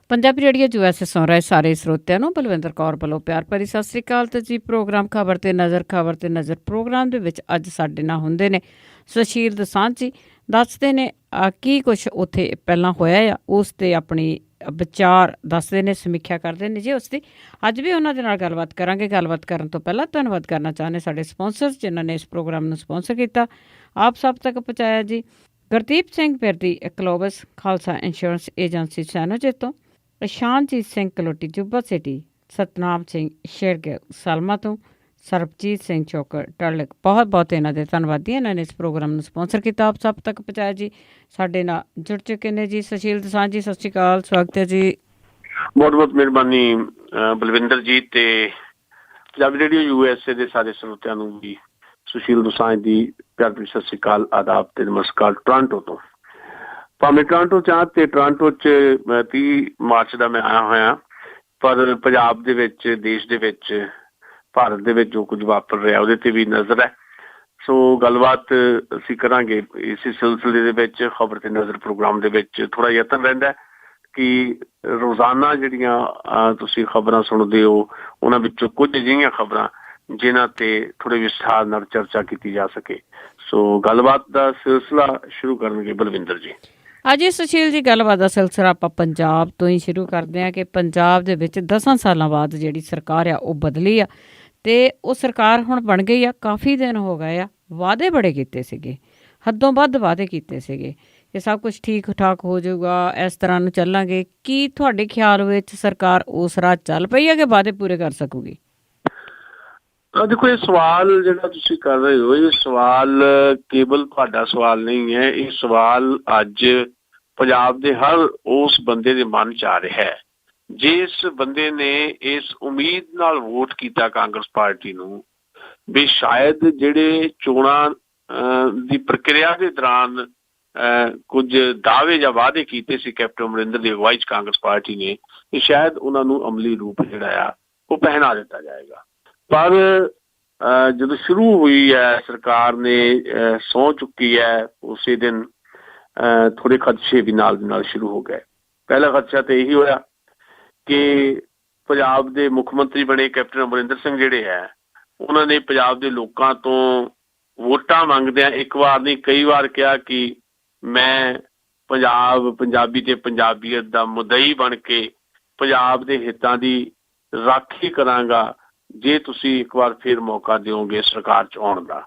Punjabi radio USA ਸੁਣ ਰਹੇ ਸਾਰੇ ਸਰੋਤਿਆਂ ਨੂੰ ਬਲਵਿੰਦਰ ਕੌਰ ਵੱਲੋਂ ਪਿਆਰ ਭਰੀ ਸਤਿ ਸ੍ਰੀ ਅਕਾਲ। ਤੇ ਜੀ ਪ੍ਰੋਗਰਾਮ ਖਬਰ ਤੇ ਨਜ਼ਰ ਪ੍ਰੋਗਰਾਮ ਦੇ ਵਿੱਚ ਅੱਜ ਸਾਡੇ ਨਾਲ ਹੁੰਦੇ ਨੇ ਸੁਸ਼ੀਲ ਦਸਾਂਝ ਜੀ। ਦੱਸਦੇ ਨੇ ਕੀ ਕੁਛ ਉੱਥੇ ਪਹਿਲਾਂ ਹੋਇਆ ਆ, ਉਸ 'ਤੇ ਆਪਣੀ ਵਿਚਾਰ ਦੱਸਦੇ ਨੇ, ਸਮੀਖਿਆ ਕਰਦੇ ਨੇ ਜੀ ਉਸ ਦੀ। ਅੱਜ ਵੀ ਉਹਨਾਂ ਦੇ ਨਾਲ ਗੱਲਬਾਤ ਕਰਾਂਗੇ। ਗੱਲਬਾਤ ਕਰਨ ਤੋਂ ਪਹਿਲਾਂ ਧੰਨਵਾਦ ਕਰਨਾ ਚਾਹੁੰਦੇ ਸਾਡੇ ਸਪਾਂਸਰਸ ਜਿਨ੍ਹਾਂ ਨੇ ਇਸ ਪ੍ਰੋਗਰਾਮ ਨੂੰ ਸਪਾਂਸਰ ਕੀਤਾ, ਆਪ ਸਭ ਤੱਕ ਪਹੁੰਚਾਇਆ ਜੀ। ਗੁਰਦੀਪ ਸਿੰਘ ਪਿਰਦੀ ਕਲੋਬਸ ਖਾਲਸਾ ਇੰਸ਼ੋਰੈਂਸ ਏਜੰਸੀ ਸੈਨੋਜੇ ਤੋਂ, ਇਸ਼ਾਨਜੀਤ ਸਿੰਘ ਕਲੋਟੀ ਜੁੱਬਾ ਸਿਟੀ, ਸਤਨਾਮ ਸਿੰਘ ਸ਼ੇਰਗਿਲ ਸਾਲਮਾ ਤੋਂ, ਸਰਬਜੀਤ ਸਿੰਘ ਚੋਕਰ ਟਰਲਿਕ, ਬਹੁਤ ਬਹੁਤ ਇਹਨਾਂ ਦੇ ਧੰਨਵਾਦੀ। ਇਹਨਾਂ ਨੇ ਇਸ ਪ੍ਰੋਗਰਾਮ ਨੂੰ ਸਪਾਂਸਰ ਕੀਤਾ, ਆਪ ਸਭ ਤੱਕ ਪਹੁੰਚਾਇਆ ਜੀ। ਸਾਡੇ ਨਾਲ ਜੁੜ ਚੁੱਕੇ ਨੇ ਜੀ ਸੁਸ਼ੀਲ ਦਸਾਂਝ ਜੀ। ਸਤਿ ਸ਼੍ਰੀ ਅਕਾਲ, ਸਵਾਗਤ ਹੈ ਜੀ। ਬਹੁਤ ਬਹੁਤ ਮਿਹਰਬਾਨੀ ਬਲਵਿੰਦਰ ਜੀ, ਤੇ ਪੰਜਾਬੀ ਰੇਡੀਓ USA ਦੇ ਸਾਰੇ ਸਰੋਤਿਆਂ ਨੂੰ ਵੀ ਸੁਸ਼ੀਲ ਦਸਾਂਝ ਦੀ ਪਿਆਰ ਭਰੀ ਸਤਿ ਸ਼੍ਰੀ ਅਕਾਲ, ਆਦਾਬ ਤੇ ਨਮਸਕਾਰ। ਟੋਰਾਂਟੋ ਤੋਂ, ਭਾਵੇਂ ਟੋਰਾਂਟੋ ਚ ਤੇ ਟੋਰਾਂਟੋ ਚ 30 ਮਾਰਚ ਦਾ ਮੈਂ ਆਇਆ ਹੋਇਆ, ਪਰ ਪੰਜਾਬ ਦੇ ਵਿੱਚ, ਦੇਸ਼ ਦੇ ਵਿੱਚ, ਭਾਰਤ ਦੇ ਵਿੱਚ ਜੋ ਕੁਝ ਵਾਪਰ ਰਿਹਾ ਉਹਦੇ ਤੇ ਵੀ ਨਜ਼ਰ ਹੈ। ਸੋ ਗੱਲਬਾਤ ਅਸੀਂ ਕਰਾਂਗੇ ਇਸੇ ਸਿਲਸਿਲੇ ਦੇ ਵਿੱਚ। ਖਬਰ ਤੇ ਨਜ਼ਰ ਪ੍ਰੋਗਰਾਮ ਦੇ ਵਿੱਚ ਥੋੜਾ ਯਤਨ ਰਹਿੰਦਾ ਕਿ ਰੋਜ਼ਾਨਾ ਜਿਹੜੀਆਂ ਤੁਸੀਂ ਖਬਰਾਂ ਸੁਣਦੇ ਹੋ ਉਹਨਾਂ ਵਿੱਚੋਂ ਕੁਝ ਅਜਿਹੀਆਂ ਖਬਰਾਂ ਜਿਨ੍ਹਾਂ ਤੇ ਥੋੜੇ ਵਿਸਥਾਰ ਨਾਲ ਚਰਚਾ ਕੀਤੀ ਜਾ ਸਕੇ। ਸੋ ਗੱਲਬਾਤ ਦਾ ਸਿਲਸਿਲਾ ਸ਼ੁਰੂ ਕਰਨਗੇ ਬਲਵਿੰਦਰ ਜੀ। ਹਾਂਜੀ ਸੁਸ਼ੀਲ ਜੀ, ਗੱਲਬਾਤ ਦਾ ਸਿਲਸਿਲਾ ਆਪਾਂ ਪੰਜਾਬ ਤੋਂ ਹੀ ਸ਼ੁਰੂ ਕਰਦੇ ਹਾਂ ਕਿ ਪੰਜਾਬ ਦੇ ਵਿੱਚ 10 ਸਾਲਾਂ ਬਾਅਦ ਜਿਹੜੀ ਸਰਕਾਰ ਆ ਉਹ ਬਦਲੀ ਆ, ਤੇ ਉਹ ਸਰਕਾਰ ਹੁਣ ਬਣ ਗਈ ਆ। ਕਾਫੀ ਦਿਨ ਹੋ ਗਏ ਆ, ਵਾਅਦੇ ਬੜੇ ਕੀਤੇ ਸੀਗੇ, ਹੱਦੋਂ ਵੱਧ ਵਾਅਦੇ ਕੀਤੇ ਸੀਗੇ ਕਿ ਸਭ ਕੁਝ ਠੀਕ ਠਾਕ ਹੋ ਜਾਊਗਾ, ਇਸ ਤਰ੍ਹਾਂ ਨੂੰ ਚੱਲਾਂਗੇ। ਕੀ ਤੁਹਾਡੇ ਖਿਆਲ ਵਿੱਚ ਸਰਕਾਰ ਉਸ ਰਾਹ ਚੱਲ ਪਈ ਹੈ ਕਿ ਵਾਅਦੇ ਪੂਰੇ ਕਰ ਸਕੂਗੀ? ਦੇਖੋ, ਇਹ ਸਵਾਲ ਜਿਹੜਾ ਤੁਸੀਂ ਕਰ ਰਹੇ ਹੋ, ਇਹ ਸਵਾਲ ਕੇਵਲ ਤੁਹਾਡਾ ਸਵਾਲ ਨਹੀਂ ਹੈ। ਇਹ ਸਵਾਲ ਅੱਜ ਪੰਜਾਬ ਦੇ ਹਰ ਉਸ ਬੰਦੇ ਦੇ ਮਨ 'ਚ ਆ ਰਿਹਾ ਹੈ ਜਿਸ ਬੰਦੇ ਨੇ ਇਸ ਉਮੀਦ ਨਾਲ ਵੋਟ ਕੀਤਾ ਕਾਂਗਰਸ ਪਾਰਟੀ ਨੂੰ ਵੀ ਸ਼ਾਇਦ ਜਿਹੜੇ ਚੋਣਾਂ ਦੀ ਪ੍ਰਕਿਰਿਆ ਦੇ ਦੌਰਾਨ ਕੁਝ ਦਾਅਵੇ ਜਾਂ ਵਾਅਦੇ ਕੀਤੇ ਸੀ ਕੈਪਟਨ ਅਮਰਿੰਦਰ ਦੀ ਅਗਵਾਈ 'ਚ ਕਾਂਗਰਸ ਪਾਰਟੀ ਨੇ, ਕਿ ਸ਼ਾਇਦ ਉਹਨਾਂ ਨੂੰ ਅਮਲੀ ਰੂਪ ਜਿਹੜਾ ਆ ਉਹ ਪਹਿਨਾ ਦਿੱਤਾ ਜਾਏਗਾ। ਪਰ ਜਦੋਂ ਸ਼ੁਰੂ ਹੋਈ ਹੈ, ਸਰਕਾਰ ਨੇ ਸਹੁੰ ਚੁੱਕੀ ਹੈ, ਉਸੇ ਦਿਨ ਥੋੜੇ ਖਦਸ਼ੇ ਵੀ ਨਾਲ ਦੀ ਨਾਲ ਸ਼ੁਰੂ ਹੋ ਗਏ। ਪਹਿਲਾ ਖਦਸ਼ਾ ਤਾਂ ਇਹੀ ਹੋਇਆ ਕਿ ਪੰਜਾਬ ਦੇ ਮੁੱਖ ਮੰਤਰੀ ਬਣੇ ਕੈਪਟਨ ਅਮਰਿੰਦਰ ਸਿੰਘ ਜਿਹੜੇ ਹੈ, ਉਹਨਾਂ ਨੇ ਪੰਜਾਬ ਦੇ ਲੋਕਾਂ ਤੋਂ ਵੋਟਾਂ ਮੰਗਦਿਆਂ ਇੱਕ ਵਾਰ ਨਹੀਂ ਕਈ ਵਾਰ ਕਿਹਾ ਕਿ ਮੈਂ ਪੰਜਾਬੀ ਤੇ ਪੰਜਾਬੀਅਤ ਦਾ ਮੁੱਦਈ ਬਣ ਕੇ ਪੰਜਾਬ ਦੇ ਹਿੱਤਾਂ ਦੀ ਰਾਖੀ ਕਰਾਂਗਾ ਜੇ ਤੁਸੀਂ ਇੱਕ ਵਾਰ ਫਿਰ ਮੌਕਾ ਦਿਓਗੇ ਸਰਕਾਰ 'ਚ ਆਉਣ ਦਾ।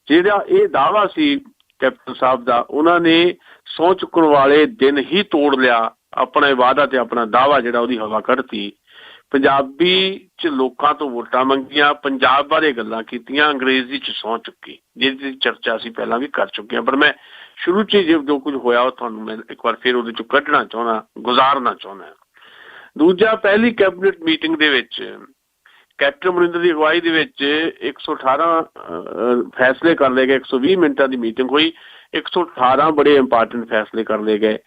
ਜਿਹੜਾ ਇਹ ਦਾਅਵਾ ਸੀ ਕੈਪਟਨ ਸਾਹਿਬ ਦਾ, ਉਹਨਾਂ ਨੇ ਸਹੁੰ ਚੁੱਕਣ ਵਾਲੇ ਦਿਨ ਹੀ ਤੋੜ ਲਿਆ ਆਪਣਾ ਵਾਅਦਾ ਤੇ ਆਪਣਾ ਦਾਅਵਾ ਜਿਹੜਾ ਉਹਦੀ ਹਵਾ ਕੱਢਤੀ। ਪੰਜਾਬੀ 'ਚ ਲੋਕਾਂ ਤੋਂ ਵੋਟਾਂ ਮੰਗੀਆਂ, ਪੰਜਾਬ ਬਾਰੇ ਗੱਲਾਂ ਕੀਤੀਆਂ, ਅੰਗਰੇਜ਼ੀ 'ਚ ਸਹੁੰ ਚੁੱਕੀ, ਜਿਹਦੀ ਚਰਚਾ ਅਸੀਂ ਪਹਿਲਾਂ ਵੀ ਕਰ ਚੁੱਕੇ ਹਾਂ। ਪਰ ਮੈਂ ਸ਼ੁਰੂ 'ਚ ਜੋ ਕੁਝ ਹੋਇਆ ਉਹ ਤੁਹਾਨੂੰ ਮੈਂ ਇੱਕ ਵਾਰ ਫਿਰ ਉਹਦੇ 'ਚੋਂ ਕੱਢਣਾ ਚਾਹੁੰਦਾ, ਗੁਜ਼ਾਰਨਾ ਚਾਹੁੰਦਾ। ਦੂਜਾ, ਪਹਿਲੀ ਕੈਬਨਿਟ ਮੀਟਿੰਗ ਦੇ ਵਿੱਚ ਕੈਪਟਨ ਅਮਰਿੰਦਰ ਦੀ ਅਗਵਾਈ ਦੇ ਵਿੱਚ 118 ਫੈਸਲੇ ਕਰ ਲਏ ਗਏ। 120 ਮਿੰਟਾਂ ਦੀ ਮੀਟਿੰਗ ਹੋਈ, 118 ਬੜੇ ਇੰਪਾਰਟੈਂਟ ਫੈਸਲੇ ਕਰ ਲਏ ਗਏ।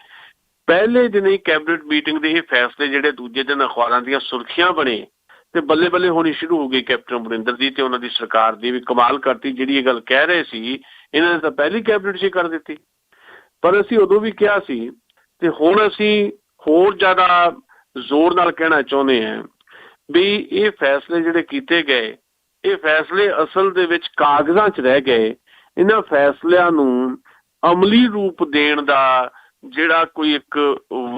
ਪਹਿਲੇ ਦਿਨ ਹੀ ਕੈਬਨਿਟ ਮੀਟਿੰਗ ਦੇ ਇਹ ਫੈਸਲੇ ਜਿਹੜੇ ਦੂਜੇ ਦਿਨ ਅਖਬਾਰਾਂ ਦੀਆਂ ਸੁਰਖੀਆਂ ਬਣੇ ਤੇ ਬੱਲੇ ਬੱਲੇ ਹੋਣੀ ਸ਼ੁਰੂ ਹੋ ਗਈ ਕੈਪਟਨ ਅਮਰਿੰਦਰ ਦੀ ਤੇ ਉਹਨਾਂ ਦੀ ਸਰਕਾਰ ਦੀ ਵੀ। ਕਮਾਲ ਕਰਤੀ, ਜਿਹੜੀ ਇਹ ਗੱਲ ਕਹਿ ਰਹੇ ਸੀ ਇਹਨਾਂ ਨੇ ਤਾਂ ਪਹਿਲੀ ਕੈਬਨਿਟ 'ਚ ਕਰ ਦਿੱਤੀ। ਪਰ ਅਸੀਂ ਉਦੋਂ ਵੀ ਕਿਹਾ ਸੀ ਤੇ ਹੁਣ ਅਸੀਂ ਹੋਰ ਜ਼ਿਆਦਾ ਜ਼ੋਰ ਨਾਲ ਕਹਿਣਾ ਚਾਹੁੰਦੇ ਹਾਂ ਵੀ ਇਹ ਫੈਸਲੇ ਜਿਹੜੇ ਕੀਤੇ ਗਏ, ਇਹ ਫੈਸਲੇ ਅਸਲ ਦੇ ਵਿੱਚ ਕਾਗਜ਼ਾਂ 'ਚ ਰਹਿ ਗਏ। ਇਹਨਾਂ ਫੈਸਲਿਆਂ ਨੂੰ ਅਮਲੀ ਰੂਪ ਦੇਣ ਦਾ ਜਿਹੜਾ ਕੋਈ ਇੱਕ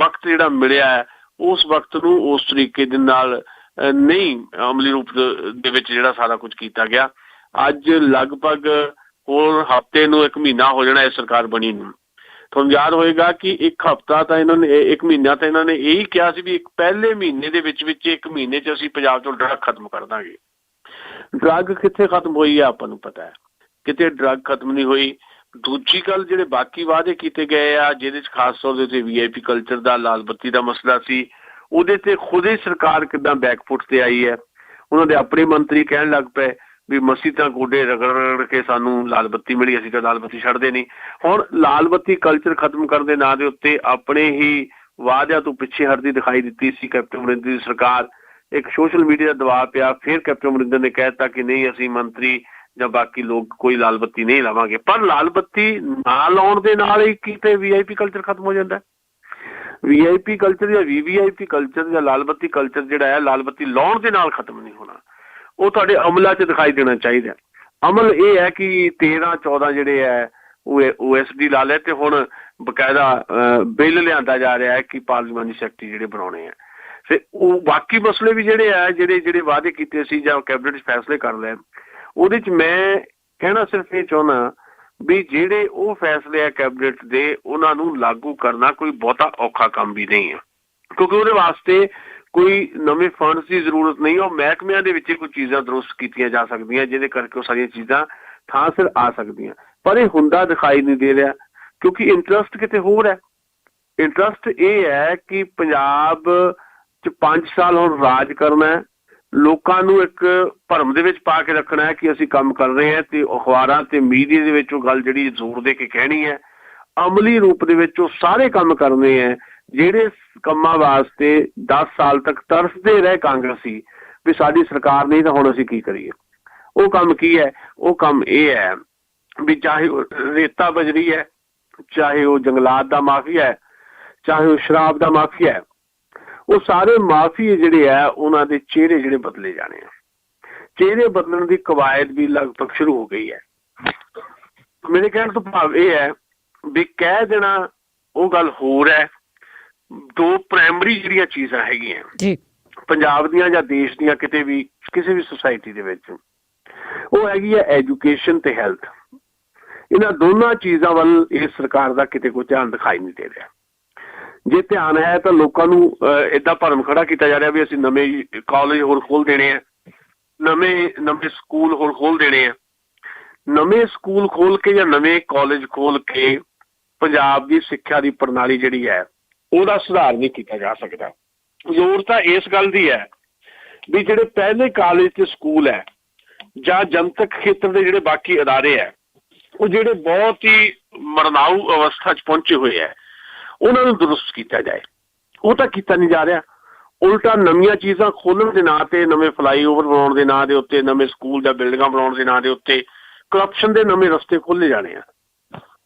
ਵਕਤ ਜਿਹੜਾ ਮਿਲਿਆ, ਉਸ ਵਕਤ ਨੂੰ ਉਸ ਤਰੀਕੇ ਦੇ ਨਾਲ ਨਹੀਂ ਅਮਲੀ ਰੂਪ ਦੇ ਵਿੱਚ ਜਿਹੜਾ ਸਾਰਾ ਕੁਝ ਕੀਤਾ ਗਿਆ। ਅੱਜ ਲਗਭਗ ਹੋਰ ਹਫ਼ਤੇ ਨੂੰ 1 ਮਹੀਨਾ ਹੋ ਜਾਣਾ ਇਹ ਸਰਕਾਰ ਬਣੀ ਨੂੰ। ਤੁਹਾਨੂੰ ਯਾਦ ਹੋਏਗਾ ਕਿ ਇੱਕ ਹਫ਼ਤਾ ਤਾਂ ਇਹਨਾਂ ਨੇ, 1 ਮਹੀਨਾ ਤਾਂ ਇਹਨਾਂ ਨੇ ਇਹੀ ਕਿਹਾ ਸੀ ਵੀ ਇੱਕ ਪਹਿਲੇ ਮਹੀਨੇ ਦੇ ਵਿੱਚ 1 ਮਹੀਨੇ 'ਚ ਅਸੀਂ ਪੰਜਾਬ ਤੋਂ ਡਰੱਗ ਖਤਮ ਕਰ ਦਾਂਗੇ। ਡਰੱਗ ਕਿੱਥੇ ਖਤਮ ਹੋਈ ਹੈ ਆਪਾਂ ਨੂੰ ਪਤਾ ਹੈ, ਕਿਤੇ ਡਰੱਗ ਖਤਮ ਨਹੀਂ ਹੋਈ। ਦੂਜੀ ਗੱਲ, ਜਿਹੜੇ ਬਾਕੀ ਵਾਅਦੇ ਕੀਤੇ ਗਏ ਆ ਜਿਹਦੇ 'ਚ ਖਾਸ ਤੌਰ ਦੇ ਉੱਤੇ VIP ਕਲਚਰ ਦਾ, ਲਾਲ ਬੱਤੀ ਦਾ ਮਸਲਾ ਸੀ, ਉਹਦੇ 'ਤੇ ਖੁਦ ਹੀ ਸਰਕਾਰ ਕਿੱਦਾਂ ਬੈਕਫੁੱਟ 'ਤੇ ਆਈ ਹੈ। ਉਹਨਾਂ ਦੇ ਆਪਣੇ ਮੰਤਰੀ ਕਹਿਣ ਲੱਗ ਪਏ ਵੀ ਮਸੀਂ ਤਾਂ ਗੋਡੇ ਰਗੜ ਕੇ ਸਾਨੂੰ ਲਾਲ ਬੱਤੀ ਮਿਲੀ, ਅਸੀਂ ਤਾਂ ਲਾਲ ਬੱਤੀ ਛੱਡਦੇ ਨਹੀਂ। ਹੁਣ ਲਾਲ ਬੱਤੀ ਕਲਚਰ ਖਤਮ ਕਰਨ ਦੇ ਨਾਂ ਦੇ ਉੱਤੇ ਆਪਣੇ ਹੀ ਵਾਅਦਿਆਂ ਤੋਂ ਪਿੱਛੇ ਹਟਦੀ ਦਿਖਾਈ ਦਿੱਤੀ ਸੀ ਕੈਪਟਨ ਅਮਰਿੰਦਰ ਦੀ ਸਰਕਾਰ। ਇੱਕ ਸੋਸ਼ਲ ਮੀਡੀਆ ਦਾ ਦਬਾਅ ਪਿਆ, ਫਿਰ ਕੈਪਟਨ ਅਮਰਿੰਦਰ ਨੇ ਕਹਿ ਦਿੱਤਾ ਕਿ ਨਹੀਂ, ਅਸੀਂ ਮੰਤਰੀ ਜਾਂ ਬਾਕੀ ਲੋਕ ਕੋਈ ਲਾਲ ਬੱਤੀ ਨਹੀਂ ਲਾਵਾਂਗੇ। ਪਰ ਲਾਲ ਬੱਤੀ ਨਾ ਲਾਉਣ ਦੇ ਨਾਲ ਹੀ ਕਿਤੇ VIP ਕਲਚਰ ਖਤਮ ਹੋ ਜਾਂਦਾ। VIP ਕਲਚਰ ਜਾਂ VVIP ਕਲਚਰ ਜਾਂ ਲਾਲ ਬੱਤੀ ਕਲਚਰ ਜਿਹੜਾ ਹੈ, ਲਾਲ ਬੱਤੀ ਲਾਉਣ ਦੇ ਨਾਲ ਖਤਮ ਨਹੀਂ ਹੋਣਾ, ਉਹ ਤੁਹਾਡੇ ਅਮਲਾਂ 'ਚ ਦਿਖਾਈ ਦੇਣਾ ਚਾਹੀਦਾ। ਅਮਲ ਇਹ ਹੈ ਕਿ 13-14 ਜਿਹੜੇ ਹੈ ਉਹ OSD ਲਾ ਲਿਆ, ਤੇ ਹੁਣ ਬਕਾਇਦਾ ਬਿੱਲ ਲਿਆਂਦਾ ਜਾ ਰਿਹਾ ਹੈ ਕਿ ਪਾਰਲੀਮਾਨੀ ਸੈਕਟਰੀ ਜਿਹੜੇ ਬਣਾਉਣੇ ਆ। ਤੇ ਉਹ ਬਾਕੀ ਮਸਲੇ ਵੀ ਜਿਹੜੇ ਆ, ਜਿਹੜੇ ਵਾਅਦੇ ਕੀਤੇ ਸੀ ਜਾਂ ਕੈਬਨਿਟ 'ਚ ਫੈਸਲੇ ਕਰ ਲੈਣ, ਉਹਦੇ 'ਚ ਮੈਂ ਕਹਿਣਾ ਸਿਰਫ ਇਹ ਚਾਹੁੰਦਾ ਵੀ ਜਿਹੜੇ ਉਹ ਫੈਸਲੇ ਆ ਕੈਬਨਿਟ ਦੇ, ਉਹਨਾਂ ਨੂੰ ਲਾਗੂ ਕਰਨਾ ਕੋਈ ਬਹੁਤਾ ਔਖਾ ਕੰਮ ਵੀ ਨਹੀਂ ਹੈ, ਕਿਉਂਕਿ ਉਹਦੇ ਵਾਸਤੇ ਕੋਈ ਨਵੇਂ ਫੰਡਸ ਦੀ ਜ਼ਰੂਰਤ ਨਹੀਂ। ਉਹ ਮਹਿਕਮਿਆਂ ਦੇ ਵਿੱਚ ਕੋਈ ਚੀਜ਼ਾਂ ਦਰੁਸਤ ਕੀਤੀਆਂ ਜਾ ਸਕਦੀਆਂ, ਜਿਹਦੇ ਕਰਕੇ ਉਹ ਸਾਰੀਆਂ ਚੀਜ਼ਾਂ ਥਾਂ ਸਿਰ ਆ ਸਕਦੀਆਂ, ਪਰ ਇਹ ਹੁੰਦਾ ਦਿਖਾਈ ਨਹੀਂ ਦੇ ਰਿਹਾ, ਕਿਉਂਕਿ ਇੰਟਰਸਟ ਕਿਤੇ ਹੋਰ ਹੈ। ਇੰਟਰਸਟ ਇਹ ਹੈ ਕਿ ਪੰਜਾਬ 'ਚ 5 ਸਾਲ ਹੁਣ ਰਾਜ ਕਰਨਾ ਹੈ, ਲੋਕਾਂ ਨੂੰ ਇੱਕ ਭਰਮ ਦੇ ਵਿੱਚ ਪਾ ਕੇ ਰੱਖਣਾ ਹੈ ਕਿ ਅਸੀਂ ਕੰਮ ਕਰ ਰਹੇ ਹਾਂ, ਤੇ ਅਖਬਾਰਾਂ ਤੇ ਮੀਡੀਆ ਦੇ ਵਿੱਚ ਉਹ ਗੱਲ ਜਿਹੜੀ ਜ਼ੋਰ ਦੇ ਕੇ ਕਹਿਣੀ ਹੈ, ਅਮਲੀ ਰੂਪ ਦੇ ਵਿੱਚ ਉਹ ਸਾਰੇ ਕੰਮ ਕਰਨੇ ਹੈ ਜਿਹੜੇ ਕੰਮਾਂ ਵਾਸਤੇ 10 ਸਾਲ ਤੱਕ ਤਰਸਦੇ ਰਹੇ ਕਾਂਗਰਸੀ ਵੀ ਸਾਡੀ ਸਰਕਾਰ ਨਹੀਂ ਤਾਂ ਹੁਣ ਅਸੀਂ ਕੀ ਕਰੀਏ। ਉਹ ਕੰਮ ਕੀ ਹੈ? ਉਹ ਕੰਮ ਇਹ ਹੈ ਵੀ ਚਾਹੇ ਉਹ ਰੇਤਾ ਬਜਰੀ ਹੈ, ਚਾਹੇ ਉਹ ਜੰਗਲਾਤ ਦਾ ਮਾਫੀਆ ਹੈ, ਚਾਹੇ ਉਹ ਸ਼ਰਾਬ ਦਾ ਮਾਫੀਆ ਹੈ, ਉਹ ਸਾਰੇ ਮਾਫੀਏ ਜਿਹੜੇ ਆ ਉਹਨਾਂ ਦੇ ਚਿਹਰੇ ਜਿਹੜੇ ਬਦਲੇ ਜਾਣੇ ਆ। ਚਿਹਰੇ ਬਦਲਣ ਦੀ ਕਵਾਇਦ ਵੀ ਲਗਭਗ ਸ਼ੁਰੂ ਹੋ ਗਈ ਹੈ। ਮੇਰੇ ਕਹਿਣ ਤੋਂ ਭਾਵ ਇਹ ਹੈ ਵੀ ਕਹਿ ਦੇਣਾ ਉਹ ਗੱਲ ਹੋਰ ਹੈ। ਦੋ ਪ੍ਰਾਇਮਰੀ ਜਿਹੜੀਆਂ ਚੀਜ਼ਾਂ ਹੈਗੀਆਂ ਜੀ ਪੰਜਾਬ ਦੀਆਂ ਜਾਂ ਦੇਸ਼ ਦੀਆਂ ਕਿਤੇ ਵੀ ਕਿਸੇ ਵੀ ਸੁਸਾਇਟੀ ਦੇ ਵਿੱਚ, ਉਹ ਹੈਗੀ ਹੈ ਐਜੂਕੇਸ਼ਨ ਤੇ ਹੈਲਥ। ਇਹਨਾਂ ਦੋਨਾਂ ਚੀਜ਼ਾਂ ਵੱਲ ਇਸ ਸਰਕਾਰ ਦਾ ਕਿਤੇ ਕੋਈ ਧਿਆਨ ਦਿਖਾਈ ਨਹੀਂ ਦੇ ਰਿਹਾ। ਜੇ ਧਿਆਨ ਹੈ ਤਾਂ ਲੋਕਾਂ ਨੂੰ ਏਦਾਂ ਭਰਮ ਖੜਾ ਕੀਤਾ ਜਾ ਰਿਹਾ ਵੀ ਅਸੀਂ ਨਵੇਂ ਕਾਲਜ ਹੋਰ ਖੋਲ ਦੇਣੇ ਆ, ਨਵੇਂ ਸਕੂਲ ਹੋਰ ਖੋਲ ਦੇਣੇ ਆ। ਨਵੇਂ ਸਕੂਲ ਖੋਲ ਕੇ ਜਾਂ ਨਵੇਂ ਕਾਲਜ ਖੋਲ ਕੇ ਪੰਜਾਬ ਦੀ ਸਿੱਖਿਆ ਦੀ ਪ੍ਰਣਾਲੀ ਜਿਹੜੀ ਹੈ ਉਹਦਾ ਸੁਧਾਰ ਨਹੀਂ ਕੀਤਾ ਜਾ ਸਕਦਾ। ਜ਼ੋਰ ਤਾਂ ਇਸ ਗੱਲ ਦੀ ਹੈ ਵੀ ਜਿਹੜੇ ਪਹਿਲੇ ਕਾਲਜ ਤੇ ਸਕੂਲ ਹੈ ਜਾਂ ਜਨਤਕ ਖੇਤਰ ਦੇ ਜਿਹੜੇ ਬਾਕੀ ਅਦਾਰੇ ਹੈ, ਉਹ ਜਿਹੜੇ ਬਹੁਤ ਹੀ ਮਰਨਾਊ ਅਵਸਥਾ 'ਚ ਪਹੁੰਚੇ ਹੋਏ ਹੈ, ਉਹਨਾਂ ਨੂੰ ਦਰੁਸਤ ਕੀਤਾ ਜਾਏ। ਉਹ ਤਾਂ ਕੀਤਾ ਨਹੀਂ ਜਾ ਰਿਹਾ। ਉਲਟਾ ਨਵੀਆਂ ਚੀਜ਼ਾਂ ਖੋਲ੍ਹਣ ਦੇ ਨਾਂ ਤੇ, ਨਵੇਂ ਫਲਾਈਓਵਰ ਬਣਾਉਣ ਦੇ ਨਾਂ ਦੇ ਉੱਤੇ, ਨਵੇਂ ਸਕੂਲ ਜਾਂ ਬਿਲਡਿੰਗਾਂ ਬਣਾਉਣ ਦੇ ਨਾਂ ਦੇ ਉੱਤੇ ਕਰਪਸ਼ਨ ਦੇ ਨਵੇਂ ਰਸਤੇ ਖੋਲ੍ਹੇ ਜਾਣੇ ਆ।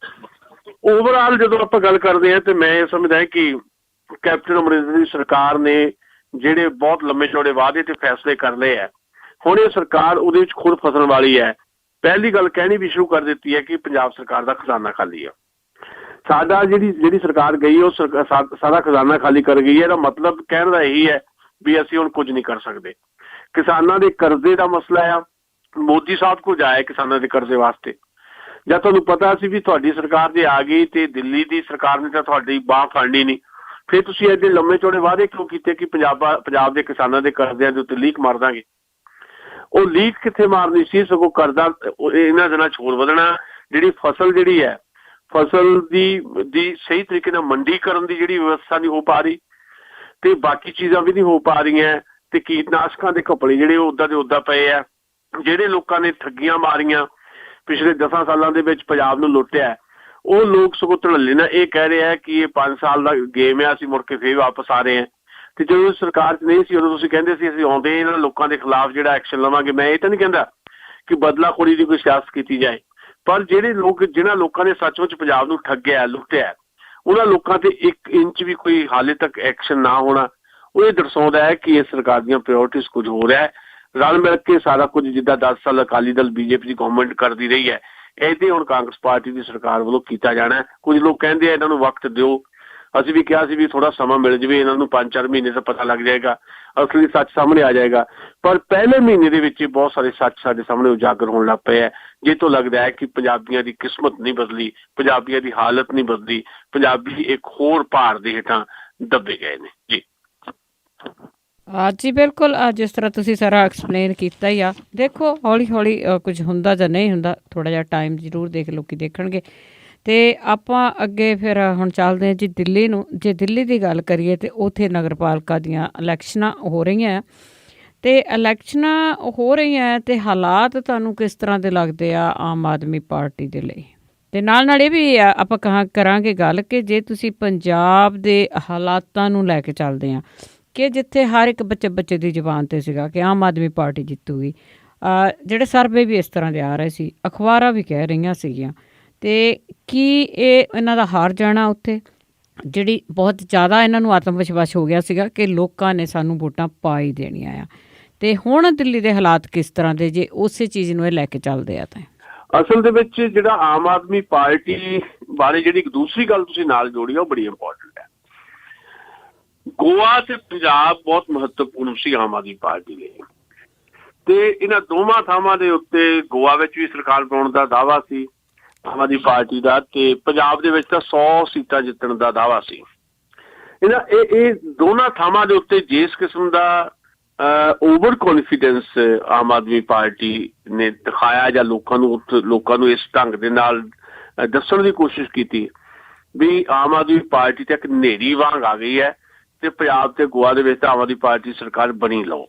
ਓਵਰਆਲ ਜਦੋਂ ਆਪਾਂ ਗੱਲ ਕਰਦੇ ਹਾਂ ਤੇ ਮੈਂ ਇਹ ਸਮਝਦਾ ਕਿ ਕੈਪਟਨ ਅਮਰਿੰਦਰ ਦੀ ਸਰਕਾਰ ਨੇ ਜਿਹੜੇ ਬਹੁਤ ਲੰਮੇ ਚੌੜੇ ਵਾਅਦੇ ਤੇ ਫੈਸਲੇ ਕਰ ਲਏ ਹੈ, ਹੁਣ ਇਹ ਸਰਕਾਰ ਉਹਦੇ ਵਿੱਚ ਖੁਦ ਫਸਣ ਵਾਲੀ ਹੈ। ਪਹਿਲੀ ਗੱਲ ਕਹਿਣੀ ਵੀ ਸ਼ੁਰੂ ਕਰ ਦਿੱਤੀ ਹੈ ਕਿ ਪੰਜਾਬ ਸਰਕਾਰ ਦਾ ਖਜ਼ਾਨਾ ਖਾਲੀ ਹੈ। ਸਾਡਾ ਜਿਹੜੀ ਸਰਕਾਰ ਗਈ ਉਹ ਸਾਰਾ ਖਜ਼ਾਨਾ ਖਾਲੀ ਕਰ ਗਈ ਹੈ। ਇਹਦਾ ਮਤਲਬ ਕਹਿਣ ਦਾ ਇਹੀ ਹੈ ਵੀ ਅਸੀਂ ਹੁਣ ਕੁਝ ਨਹੀਂ ਕਰ ਸਕਦੇ। ਕਿਸਾਨਾਂ ਦੇ ਕਰਜ਼ੇ ਦਾ ਮਸਲਾ ਆ, ਮੋਦੀ ਸਾਹਿਬ ਕੋਲ ਜਾਏ ਕਿਸਾਨਾਂ ਦੇ ਕਰਜ਼ੇ ਵਾਸਤੇ। ਜਾਂ ਤੁਹਾਨੂੰ ਪਤਾ ਸੀ ਵੀ ਤੁਹਾਡੀ ਸਰਕਾਰ ਜੇ ਆ ਗਈ ਤੇ ਦਿੱਲੀ ਦੀ ਸਰਕਾਰ ਨੇ ਤਾਂ ਤੁਹਾਡੀ ਬਾਂਹ ਫੜਨੀ ਨਹੀਂ, ਫਿਰ ਤੁਸੀਂ ਐਡੇ ਲੰਮੇ ਚੌੜੇ ਵਾਅਦੇ ਕਿਉਂ ਕੀਤੇ ਕਿ ਪੰਜਾਬ ਦੇ ਕਿਸਾਨਾਂ ਦੇ ਕਰਜ਼ਿਆਂ ਦੇ ਉੱਤੇ ਲੀਕ ਮਾਰ ਦਾਂਗੇ। ਉਹ ਲੀਕ ਕਿੱਥੇ ਮਾਰਨੀ ਸੀ, ਸਗੋਂ ਕਰਜ਼ਾ ਇਹਨਾਂ ਦਿਨਾਂ 'ਚ ਹੋਰ ਵਧਣਾ। ਜਿਹੜੀ ਫਸਲ ਜਿਹੜੀ ਹੈ, ਫਸਲ ਦੀ ਸਹੀ ਤਰੀਕੇ ਨਾਲ ਮੰਡੀਕਰਨ ਦੀ ਜਿਹੜੀ ਵਿਵਸਥਾ ਨਹੀਂ ਹੋ ਪਾ ਰਹੀ, ਤੇ ਬਾਕੀ ਚੀਜ਼ਾਂ ਵੀ ਨਹੀਂ ਹੋ ਪਾ ਰਹੀਆਂ, ਤੇ ਕੀਟਨਾਸ਼ਕਾਂ ਦੇ ਘਪਲੇ ਜਿਹੜੇ ਉਹ ਉੱਦਾਂ ਦੇ ਉੱਦਾਂ ਪਏ ਆ। ਜਿਹੜੇ ਲੋਕਾਂ ਨੇ ਠੱਗੀਆਂ ਮਾਰੀਆਂ ਪਿਛਲੇ 10 ਸਾਲਾਂ ਦੇ ਵਿੱਚ ਪੰਜਾਬ ਨੂੰ ਲੁੱਟਿਆ, ਉਹ ਲੋਕ ਸਗੋਂ ਧੜੱਲੇ ਨਾਲ ਇਹ ਕਹਿ ਰਹੇ ਆ ਕਿ ਇਹ 5 ਸਾਲ ਦਾ ਗੇਮ ਹੈ, ਅਸੀਂ ਮੁੜ ਕੇ ਫੇਰ ਵਾਪਸ ਆ ਰਹੇ ਹਾਂ। ਤੇ ਜਦੋਂ ਸਰਕਾਰ 'ਚ ਨਹੀਂ ਸੀ ਉਦੋਂ ਤੁਸੀਂ ਕਹਿੰਦੇ ਸੀ ਅਸੀਂ ਆਉਂਦੇ ਇਹਨਾਂ ਲੋਕਾਂ ਦੇ ਖਿਲਾਫ ਜਿਹੜਾ ਐਕਸ਼ਨ ਲਵਾਂਗੇ। ਮੈਂ ਇਹ ਤਾਂ ਨਹੀਂ ਕਹਿੰਦਾ ਕਿ ਬਦਲਾਖੋਰੀ ਦੀ ਕੋਈ ਸਿਆਸਤ ਕੀਤੀ ਜਾਏ, ਪਰ ਜਿਹਨਾਂ ਲੋਕਾਂ ਨੇ ਸੱਚਮੁੱਚ ਪੰਜਾਬ ਨੂੰ ਠੱਗਿਆ, ਲੁੱਟਿਆ, ਉਹਨਾਂ ਲੋਕਾਂ ਤੇ 1 ਇੰਚ ਵੀ ਕੋਈ ਹਾਲੇ ਤੱਕ ਐਕਸ਼ਨ ਨਾ ਹੋਣਾ, ਉਹ ਇਹ ਦਰਸਾਉਂਦਾ ਹੈ ਕਿ ਇਸ ਸਰਕਾਰ ਦੀਆਂ ਪ੍ਰਾਇਓਰਟੀਜ਼ ਕੁਝ ਹੋ ਰਿਹਾ ਹੈ। ਰਲ ਮਿਲ ਕੇ ਸਾਰਾ ਕੁਝ ਜਿੱਦਾਂ 10 ਸਾਲ ਅਕਾਲੀ ਦਲ BJP ਦੀ ਗਵਰਨਮੈਂਟ ਕਰਦੀ ਰਹੀ ਹੈ, ਇਹਦੇ ਹੁਣ ਕਾਂਗਰਸ ਪਾਰਟੀ ਦੀ ਸਰਕਾਰ ਵੱਲੋਂ ਕੀਤਾ ਜਾਣਾ। ਕੁਝ ਲੋਕ ਕਹਿੰਦੇ ਆ ਇਹਨਾਂ ਨੂੰ ਵਕਤ ਦਿਓ, ਅਸੀਂ ਵੀ ਕਿਹਾ ਸੀ ਵੀ ਥੋੜਾ ਸਮਾਂ ਮਿਲ ਜਾਵੇ ਇਹਨਾਂ ਨੂੰ, 5-4 ਮਹੀਨੇ ਦਾ ਪਤਾ ਲੱਗ ਜਾਏਗਾ, ਅਸਲੀ ਸੱਚ ਸਾਹਮਣੇ ਆ ਜਾਏਗਾ। ਪਰ ਪਹਿਲੇ ਮਹੀਨੇ ਦੇ ਵਿੱਚ ਬਹੁਤ ਸਾਰੇ ਸੱਚ ਸਾਡੇ ਸਾਹਮਣੇ ਉਜਾਗਰ ਹੋਣ ਲੱਗ ਪਏ ਹੈ, ਜਿਹ ਤੋਂ ਲੱਗਦਾ ਹੈ ਕਿ ਪੰਜਾਬੀਆਂ ਦੀ ਕਿਸਮਤ ਨਹੀਂ ਬਦਲੀ, ਪੰਜਾਬੀਆਂ ਦੀ ਹਾਲਤ ਨਹੀਂ ਬਦਲੀ, ਪੰਜਾਬੀ ਇੱਕ ਹੋਰ ਭਾਰ ਦੇ ਹੇਠਾਂ ਦੱਬੇ ਗਏ ਨੇ। ਜੀ ਜੀ ਬਿਲਕੁਲ, ਜਿਸ ਤਰ੍ਹਾਂ ਤੁਸੀਂ ਸਾਰਾ ਐਕਸਪਲੇਨ ਕੀਤਾ ਹੀ ਆ। ਦੇਖੋ ਹੌਲੀ ਹੌਲੀ ਕੁਝ ਹੁੰਦਾ ਜਾਂ ਨਹੀਂ ਹੁੰਦਾ, ਥੋੜ੍ਹਾ ਜਿਹਾ ਟਾਈਮ ਜ਼ਰੂਰ ਲੋਕੀ ਦੇਖਣਗੇ। ਅਤੇ ਆਪਾਂ ਅੱਗੇ ਫਿਰ ਹੁਣ ਚੱਲਦੇ ਹਾਂ ਜੀ ਦਿੱਲੀ ਨੂੰ। ਜੇ ਦਿੱਲੀ ਦੀ ਗੱਲ ਕਰੀਏ ਤਾਂ ਉੱਥੇ ਨਗਰਪਾਲਿਕਾ ਦੀਆਂ ਇਲੈਕਸ਼ਨਾਂ ਹੋ ਰਹੀਆਂ, ਅਤੇ ਇਲੈਕਸ਼ਨਾਂ ਹੋ ਰਹੀਆਂ ਅਤੇ ਹਾਲਾਤ ਤੁਹਾਨੂੰ ਕਿਸ ਤਰ੍ਹਾਂ ਦੇ ਲੱਗਦੇ ਆ ਆਮ ਆਦਮੀ ਪਾਰਟੀ ਦੇ ਲਈ? ਅਤੇ ਨਾਲ ਇਹ ਵੀ ਆਪਾਂ ਕਰਾਂਗੇ ਗੱਲ ਕਿ ਜੇ ਤੁਸੀਂ ਪੰਜਾਬ ਦੇ ਹਾਲਾਤਾਂ ਨੂੰ ਲੈ ਕੇ ਚੱਲਦੇ ਹਾਂ ਕਿ ਜਿੱਥੇ ਹਰ ਇੱਕ ਬੱਚੇ ਦੀ ਜ਼ੁਬਾਨ 'ਤੇ ਸੀਗਾ ਕਿ ਆਮ ਆਦਮੀ ਪਾਰਟੀ ਜਿੱਤੂਗੀ, ਜਿਹੜੇ ਸਰਵੇ ਵੀ ਇਸ ਤਰ੍ਹਾਂ ਦੇ ਆ ਰਹੇ ਸੀ, ਅਖਬਾਰਾਂ ਵੀ ਕਹਿ ਰਹੀਆਂ ਸੀਗੀਆਂ, ਅਤੇ ਕੀ ਇਹਨਾਂ ਦਾ ਹਾਰ ਜਾਣਾ ਉੱਥੇ? ਜਿਹੜੀ ਬਹੁਤ ਜ਼ਿਆਦਾ ਇਹਨਾਂ ਨੂੰ ਆਤਮ ਵਿਸ਼ਵਾਸ ਹੋ ਗਿਆ ਸੀਗਾ ਕਿ ਲੋਕਾਂ ਨੇ ਸਾਨੂੰ ਵੋਟਾਂ ਪਾ ਹੀ ਦੇਣੀਆਂ ਆ। ਤੇ ਹੁਣ ਦਿੱਲੀ ਦੇ ਹਾਲਾਤ ਕਿਸ ਤਰ੍ਹਾਂ ਦੇ ਜੇ ਉਸੇ ਚੀਜ਼ ਨੂੰ ਇਹ ਲੈ ਕੇ ਚੱਲਦੇ ਆ ਤਾਂ? ਅਸਲ ਦੇ ਵਿੱਚ ਜਿਹੜਾ ਆਮ ਆਦਮੀ ਪਾਰਟੀ ਬਾਰੇ ਜਿਹੜੀ ਇੱਕ ਦੂਸਰੀ ਗੱਲ ਤੁਸੀਂ ਨਾਲ ਜੋੜੀ ਆ ਉਹ ਬੜੀ ਇੰਪੋਰਟੈਂਟ ਹੈ। ਗੋਆ ਤੇ ਪੰਜਾਬ ਬਹੁਤ ਮਹੱਤਵਪੂਰਨ ਸੀ ਆਮ ਆਦਮੀ ਪਾਰਟੀ ਲਈ, ਤੇ ਇਹਨਾਂ ਦੋਵਾਂ ਥਾਵਾਂ ਦੇ ਉੱਤੇ ਗੋਆ ਵਿੱਚ ਵੀ ਸਰਕਾਰ ਬਣਾਉਣ ਦਾ ਦਾਅਵਾ ਸੀ ਆਮ ਆਦਮੀ ਪਾਰਟੀ ਦਾ, ਤੇ ਪੰਜਾਬ ਦੇ ਵਿੱਚ ਤਾਂ 100 ਸੀਟਾਂ ਜਿੱਤਣ ਦਾ ਦਾਅਵਾ ਸੀ। ਇਹ ਦੋਨਾਂ ਥਾਵਾਂ ਦੇ ਉੱਤੇ ਜਿਸ ਕਿਸਮ ਦਾ over confidence Aam Aadmi party ਨੇ ਦਿਖਾਇਆ ਜਾਂ ਲੋਕਾਂ ਨੂੰ ਇਸ ਢੰਗ ਦੇ ਨਾਲ ਦੱਸਣ ਦੀ ਕੋਸ਼ਿਸ਼ ਕੀਤੀ ਵੀ ਆਮ ਆਦਮੀ ਪਾਰਟੀ ਤੇ ਇੱਕ ਹਨੇਰੀ ਵਾਂਗ ਆ ਗਈ ਹੈ ਤੇ ਪੰਜਾਬ ਤੇ ਗੋਆ ਦੇ ਵਿੱਚ ਆਮ ਆਦਮੀ ਪਾਰਟੀ ਸਰਕਾਰ ਬਣੀ ਲਓ,